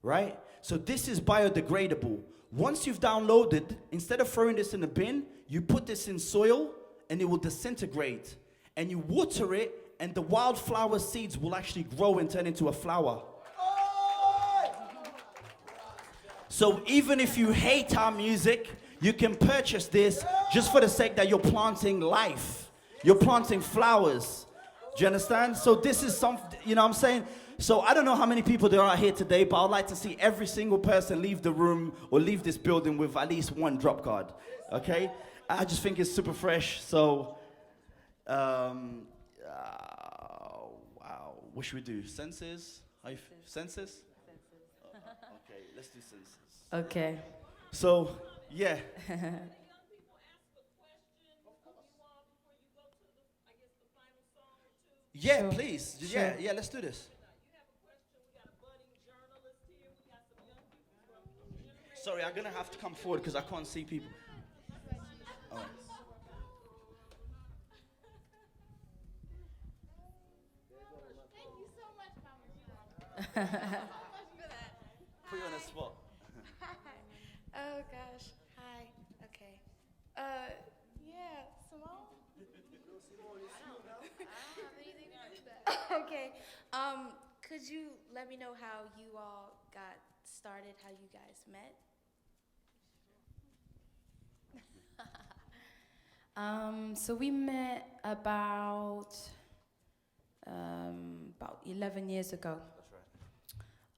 right? So this is biodegradable. Once you've downloaded, instead of throwing this in a bin, you put this in soil and it will disintegrate. And you water it, and the wildflower seeds will actually grow and turn into a flower. So even if you hate our music, you can purchase this just for the sake that you're planting life. You're planting flowers. Do you understand? So this is something, you know what I'm saying? So I don't know how many people there are here today, but I'd like to see every single person leave the room or leave this building with at least one drop card. Okay? I just think it's super fresh. So, wow. What should we do? Senses? Senses? Okay, let's do senses. Okay. So, yeah. Yeah, Sure. please. Sure. Yeah, let's do this. Sorry, I'm gonna have to come forward because I can't see people. Oh. Put you on the spot. Oh gosh. Hi. Okay. Yeah, Simone. Okay. Could you let me know how you all got started? How you guys met? So we met about 11 years ago. That's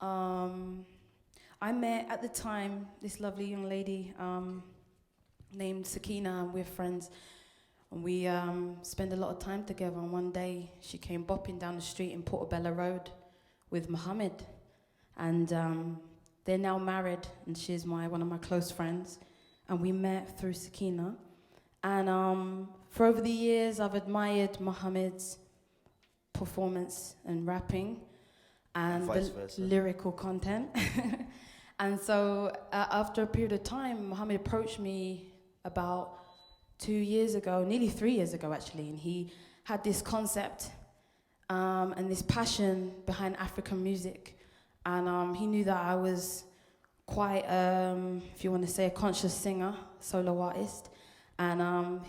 right. I met at the time this lovely young lady named Sakina, and we're friends. And we spend a lot of time together. And one day she came bopping down the street in Portobello Road with Mohammed, and they're now married. And she's one of my close friends. And we met through Sakina. And for over the years, I've admired Mohammed's performance and rapping and Vice the versa. lyrical content. And so after a period of time, Mohammed approached me about 2 years ago, nearly 3 years ago actually, and he had this concept and this passion behind African music. And he knew that I was quite, if you want to say, a conscious singer, solo artist. And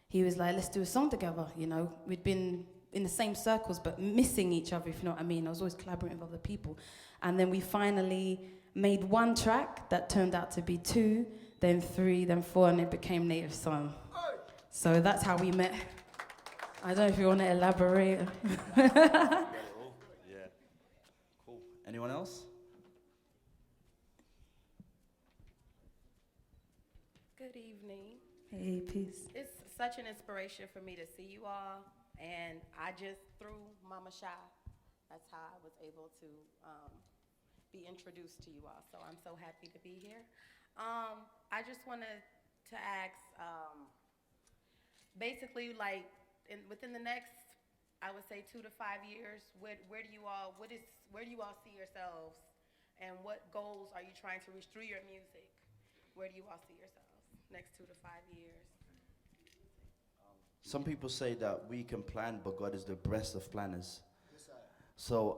he was like, let's do a song together, you know. We'd been in the same circles, but missing each other, if you know what I mean. I was always collaborating with other people. And then we finally made one track that turned out to be 2, then 3, then 4, and it became Native Son. So that's how we met. I don't know if you want to elaborate. Yeah. Cool. Anyone else? Good evening. Hey, peace. It's such an inspiration for me to see you all, and I just through Mama Shy, that's how I was able to be introduced to you all. So I'm so happy to be here. I just wanted to ask, basically, like within the next, I would say 2 to 5 years, where do you all see yourselves, and what goals are you trying to reach through your music? Where do you all see yourselves next 2 to 5 years? Some people say that we can plan, but God is the best of planners. So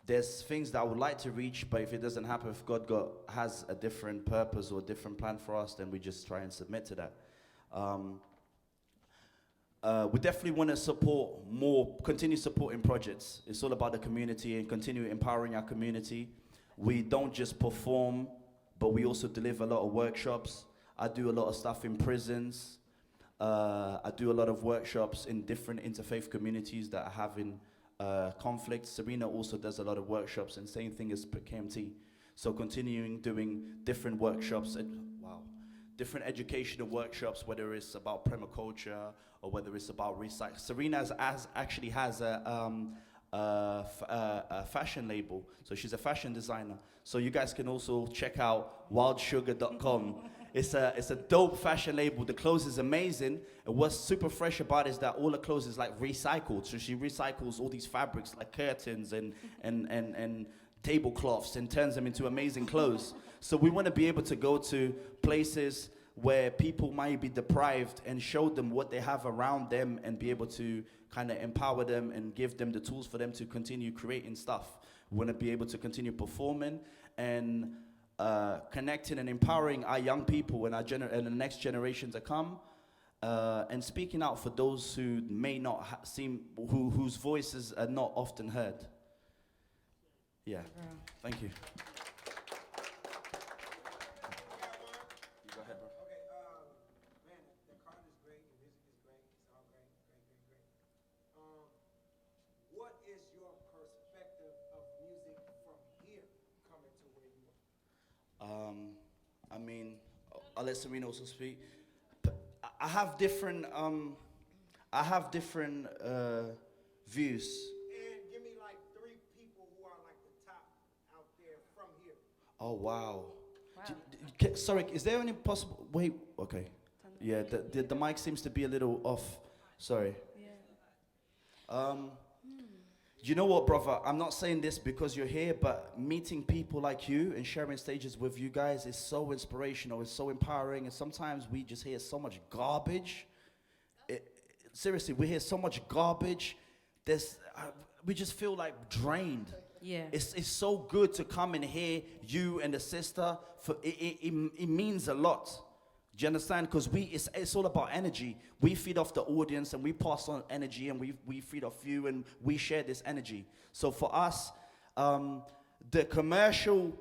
there's things that I would like to reach, but if it doesn't happen, if God has a different purpose or a different plan for us, then we just try and submit to that. We definitely want to support more, continue supporting projects. It's all about the community and continue empowering our community. We don't just perform, but we also deliver a lot of workshops. I do a lot of stuff in prisons. I do a lot of workshops in different interfaith communities that are having conflict. Serena also does a lot of workshops, and same thing as KMT. So continuing doing different workshops, different educational workshops, whether it's about permaculture or whether it's about recycling. Serena actually has a fashion label, so she's a fashion designer. So you guys can also check out wildsugar.com. It's a dope fashion label. The clothes is amazing. And what's super fresh about it is that all the clothes is like recycled. So she recycles all these fabrics like curtains and tablecloths and turns them into amazing clothes. So we want to be able to go to places where people might be deprived and show them what they have around them and be able to kind of empower them and give them the tools for them to continue creating stuff. We want to be able to continue performing and connecting and empowering our young people and and the next generation to come, and speaking out for those who may not whose voices are not often heard. Yeah. Thank you. You go ahead, bro. Okay, man, the card is great, the music is great, it's all great. What is your perspective of music from here coming to where you are? I mean, I'll let Serena also speak. I have different views. And give me like 3 people who are like the top out there from here. Oh wow. Sorry, is there any possible? Wait. Okay. Yeah. The mic seems to be a little off. Sorry. Yeah. You know what, brother? I'm not saying this because you're here, but meeting people like you and sharing stages with you guys is so inspirational. It's so empowering. And sometimes we just hear so much garbage. Seriously, we hear so much garbage. We just feel like drained. Yeah. It's so good to come and hear you and the sister. It means a lot. Do you understand? Because it's all about energy. We feed off the audience and we pass on energy, and we feed off you and we share this energy. So for us, the commercial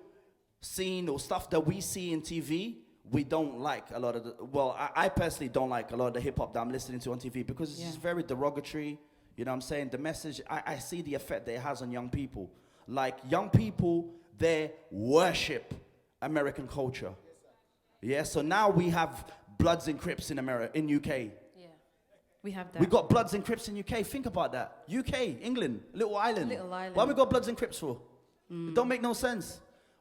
scene or stuff that we see in TV, we don't like a lot of the, well, I personally don't like a lot of the hip hop that I'm listening to on TV because it's just very derogatory. You know what I'm saying? The message, I see the effect that it has on young people. Like, young people, they worship American culture. Yeah, so now we have Bloods and Crips in America, in UK. Yeah, we have that. We got Bloods and Crips in UK. Think about that. UK, England, little island. Little island. Why we got Bloods and Crips for? It don't make no sense.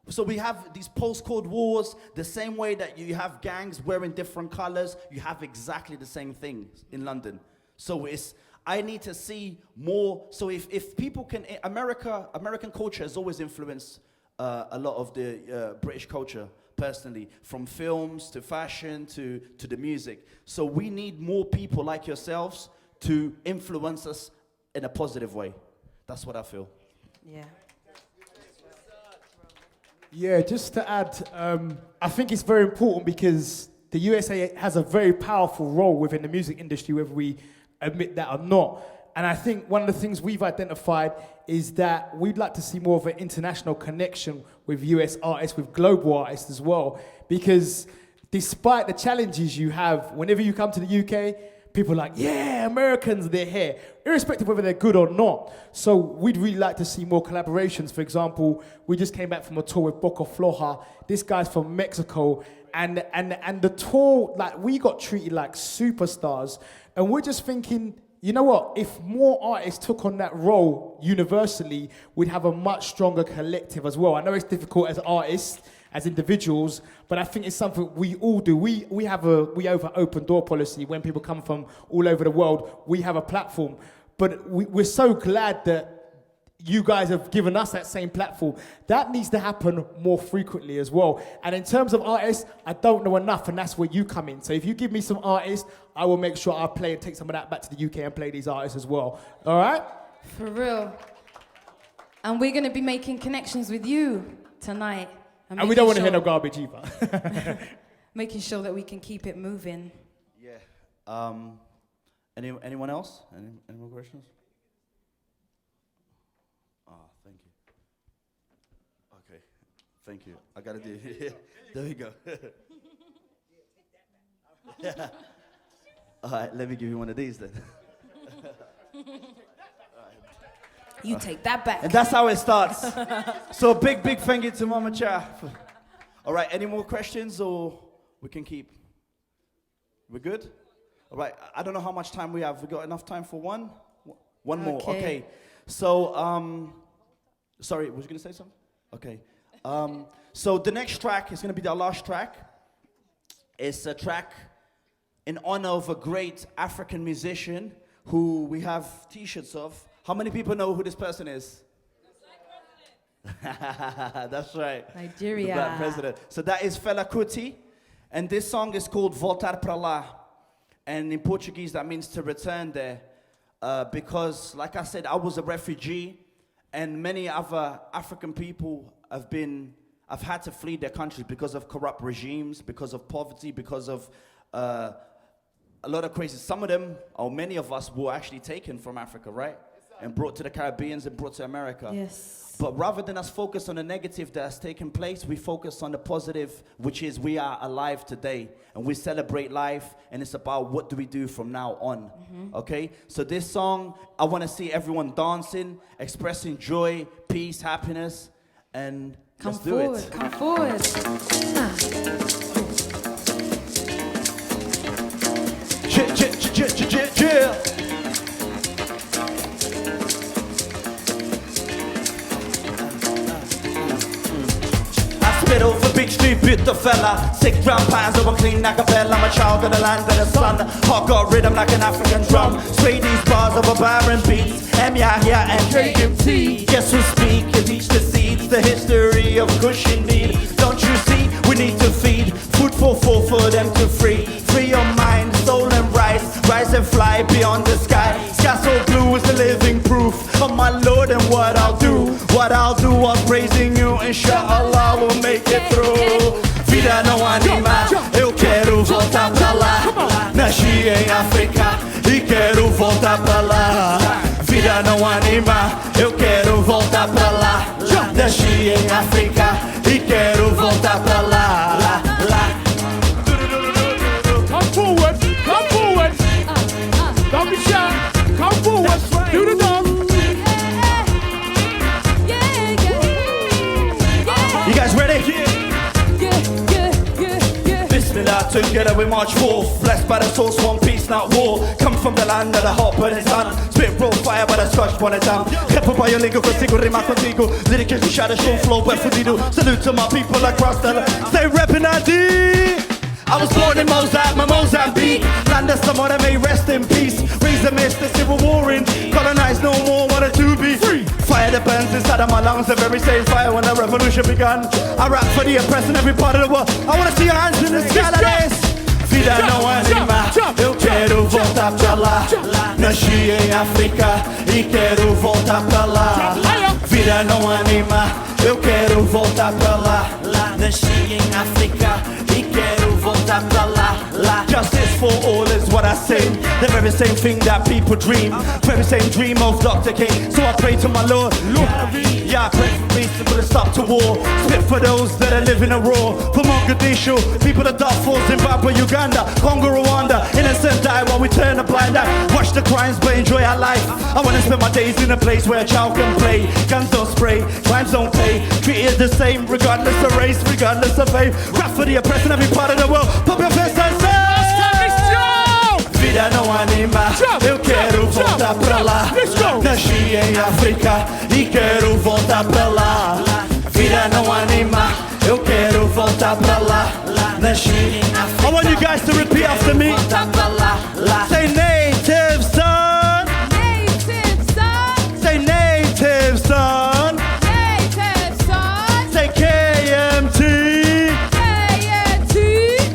So we have these post-Cold Wars, the same way that you have gangs wearing different colors, you have exactly the same things in London. So I need to see more. So if people can, American culture has always influenced a lot of the British culture, personally, from films to fashion to the music. So we need more people like yourselves to influence us in a positive way. That's what I feel. Yeah. Yeah, just to add, I think it's very important because the USA has a very powerful role within the music industry, whether we admit that or not. And I think one of the things we've identified is that we'd like to see more of an international connection with US artists, with global artists as well. Because despite the challenges you have, whenever you come to the UK, people are like, yeah, Americans, they're here, irrespective of whether they're good or not. So we'd really like to see more collaborations. For example, we just came back from a tour with Boca Floja. This guy's from Mexico. And the tour, like, we got treated like superstars. And we're just thinking, you know what? If more artists took on that role universally, we'd have a much stronger collective as well. I know it's difficult as artists, as individuals, but I think it's something we all do. We have an open door policy. When people come from all over the world, we have a platform. But we're so glad that you guys have given us that same platform. That needs to happen more frequently as well. And in terms of artists, I don't know enough, and that's where you come in. So if you give me some artists, I will make sure I play and take some of that back to the UK and play these artists as well. All right? For real. And we're going to be making connections with you tonight. And we don't want to hear no garbage either. Making sure that we can keep it moving. Yeah. Anyone else? Any more questions? Thank you. Okay. Thank you. I got to do it. There we go. Yeah. All right, let me give you one of these then. You take that back. And that's how it starts. So big thank you to Mama Cha. All right, any more questions or we can keep? We're good? All right, I don't know how much time we have. We got enough time for one? One more, okay. So, sorry, was you going to say something? Okay. So the next track is going to be our last track. It's a track in honor of a great African musician who we have T-shirts of. How many people know who this person is? That's right. Nigeria. The Black President. So that is Fela Kuti. And this song is called Voltar Para Lá. And in Portuguese, that means to return there. Because, like I said, I was a refugee. And many other African people have had to flee their countries because of corrupt regimes, because of poverty, because of a lot of crazy. Some of them, or many of us, were actually taken from Africa, right? And brought to the Caribbean and brought to America. Yes. But rather than us focus on the negative that has taken place, we focus on the positive, which is we are alive today. And we celebrate life, and it's about what do we do from now on. Okay? So this song, I want to see everyone dancing, expressing joy, peace, happiness, and let's do it. Come forward. Chill. Spit over big street, bit the fella. Sick drum pines over clean acapella. I'm a child of the land of the sun. Hot got rhythm like an African drum. Spray these bars over barren beats. M-Yahya and KMT. Guess who speak and teach the seeds. The history of Kush indeed. Don't you see, we need to feed. Food for them to free. Free your mind, soul and rise. Rise and fly beyond the sky. Sky so blue is the living proof of my Lord and what I'll do. What I'll do while praising you. Inshallah we'll make it through. Vida não anima, eu quero voltar pra lá. Nasci em África e quero voltar pra lá. Vida não anima, eu quero voltar pra lá. Nasci em África e quero voltar pra lá. Mama Sha, come forward, do the dance. You guys ready? Bismillah, together we march forth. Blessed by the source, one peace, not war. Come from the land of the hot burning sun. Spit raw fire by the scotch bonnet town. Kept by your lingo, consigo, rima contigo. Lyrical shadow, show flow, but fudido. Salute to my people across the land. Stay reppin' ID. I was born in Mozambique. Land of someone that may rest in peace. Raise the mist, the civil war in. Colonized no more, wanted to be free. Fire that burns inside of my lungs, the very same fire when the revolution began. I rap for the oppressed in every part of the world. I wanna see your hands in the sky like this. Vida não anima, eu quero voltar pra lá. Nasci em África e quero voltar pra lá. Vida não anima, eu quero voltar pra lá. Nasci em África e quero voltar pra lá. Justice for all is what I say. The very same thing that people dream. Very same dream of Dr. King. So I pray to my Lord. Yeah, I pray for peace to put a stop to war. Spit for those that are living a raw. For Mogadishu, people of Darfur, Zimbabwe, Uganda, Congo, Rwanda. Innocent die while we turn a blind eye. Watch the crimes but enjoy our life. I wanna spend my days in a place where a child can play. Guns don't spray, crimes don't pay. Treated the same regardless of race, regardless of faith. Rap for the oppressed in every part of the world. Pop your fist and say Vida não anima, eu quero voltar pra lá. Nasci em África e quero voltar pra lá. Vida não anima, eu quero voltar pra lá. Nasci em África. I want you guys to repeat after me. Say native son. Native son. Say native son. Native son. Say KMT. KMT.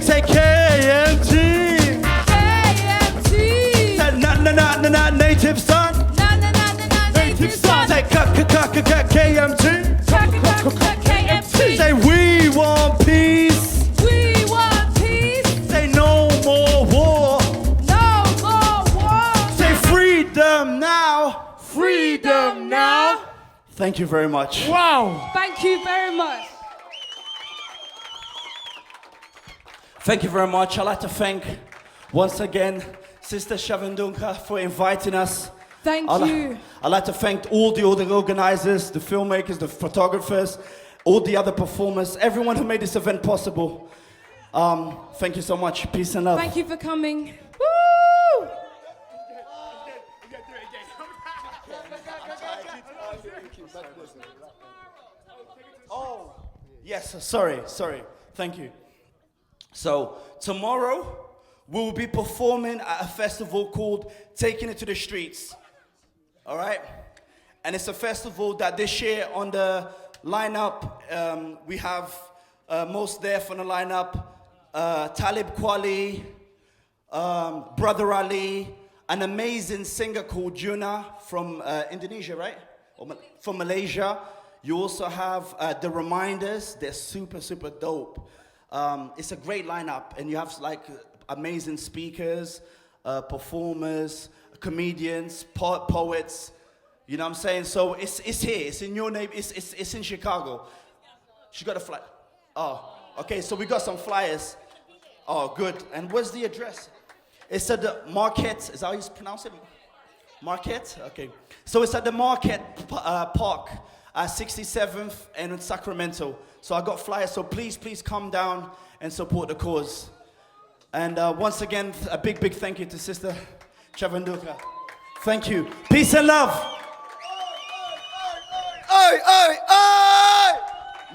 Say KMT. KMT. Say na native son. Native son. Say KMT. KMT. Say we want peace. We want peace. Say no more war. No more war. Say freedom now. Freedom now. Thank you very much. Wow. Thank you very much. Thank you very much. I'd like to thank once again Sister Shavandunka for inviting us. Thank you. I'd like to thank all the organizers, the filmmakers, the photographers, all the other performers, everyone who made this event possible. Thank you so much. Peace and love. Thank you for coming. Woo! Oh, yes, sorry. Thank you. So, tomorrow, we'll be performing at a festival called Taking It to the Streets. All right? And it's a festival that this year on the lineup, we have Mos Def on the lineup, Talib Kweli, Brother Ali, an amazing singer called Juna from Indonesia, right? Or from Malaysia. You also have The Reminders. They're super, super dope. It's a great lineup, and you have like amazing speakers, performers, comedians, poets. You know what I'm saying? So it's here. It's in your name. It's in Chicago. She got a flight. Oh, okay. So we got some flyers. Oh, good. And where's the address? It's at the Marquette. Is that how you pronounce it? Marquette? Okay. So it's at the Marquette Park, 67th and in Sacramento. So I got flyers. So please come down and support the cause. And once again, a big thank you to Sister Chavanduka. Thank you. Peace and love. Oi!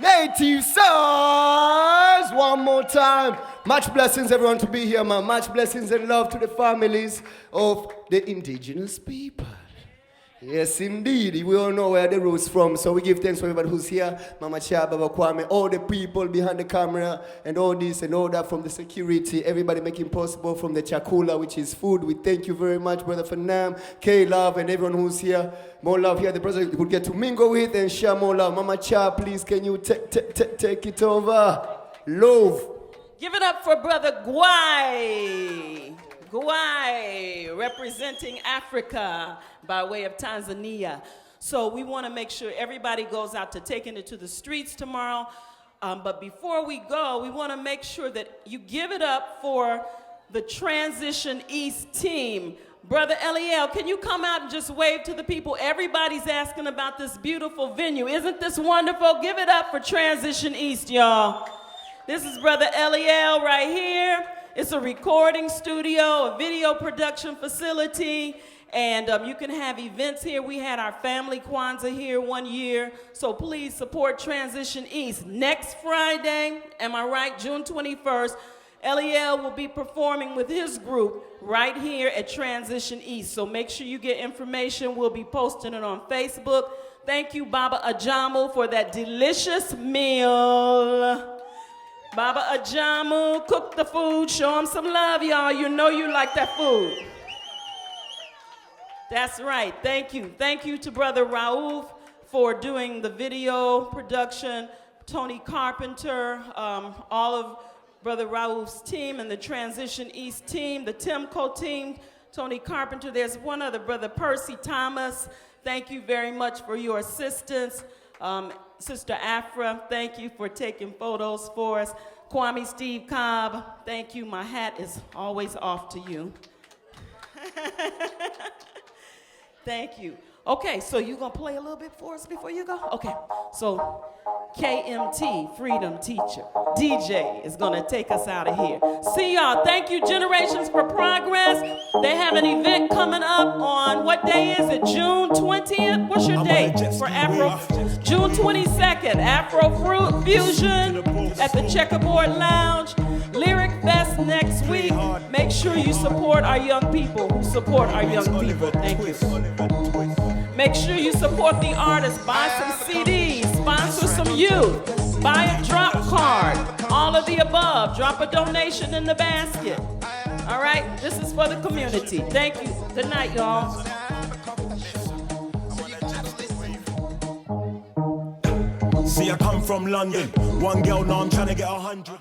Native sons! One more time. Much blessings, everyone, to be here, man. Much blessings and love to the families of the indigenous people. Yes, indeed. We all know where the roots from, so we give thanks for everybody who's here. Mama Chia, Baba Kwame, all the people behind the camera, and all this and all that from the security, everybody making possible from the chakula, which is food. We thank you very much, Brother Fanam, K-Love, and everyone who's here. More love here, the brother you could get to mingle with and share more love. Mama Chia, please, can you take it over? Love. Give it up for Brother Gwai. Gwai, representing Africa by way of Tanzania. So we want to make sure everybody goes out to Taking It to the Streets tomorrow. But before we go, we want to make sure that you give it up for the Transition East team Brother Eliel, can you come out and just wave to the people? Everybody's asking about this beautiful venue. Isn't this wonderful? Give it up for Transition East, y'all. This is Brother Eliel right here. It's a recording studio, a video production facility, and you can have events here. We had our family Kwanzaa here one year, so please support Transition East. Next Friday, am I right, June 21st, Eliel will be performing with his group right here at Transition East. So make sure you get information. We'll be posting it on Facebook. Thank you, Baba Ajamu, for that delicious meal. Baba Ajamu, cook the food. Show him some love, y'all. You know you like that food. That's right. Thank you. Thank you to Brother Raouf for doing the video production, Tony Carpenter, all of Brother Raouf's team and the Transition East team, the Timco team, Tony Carpenter. There's one other brother, Percy Thomas. Thank you very much for your assistance. Sister Afra, thank you for taking photos for us. Kwame Steve Cobb, thank you. My hat is always off to you. Thank you. Okay, so you gonna play a little bit for us before you go? Okay, so KMT, Freedom Teacher, DJ is gonna take us out of here. See y'all, thank you Generations for Progress. They have an event coming up on, what day is it, June 20th? What's your date for Afro? June 22nd, Afro Fruit Fusion at the Checkerboard Lounge. Lyric Fest next week. Make sure you support our young people who support our young people. Thank you. Make sure you support the artists. Buy some CDs. Sponsor some youth. Buy a drop card. All of the above. Drop a donation in the basket. All right? This is for the community. Thank you. Good night, y'all. See, I come from London. One girl, now I'm trying to get 100.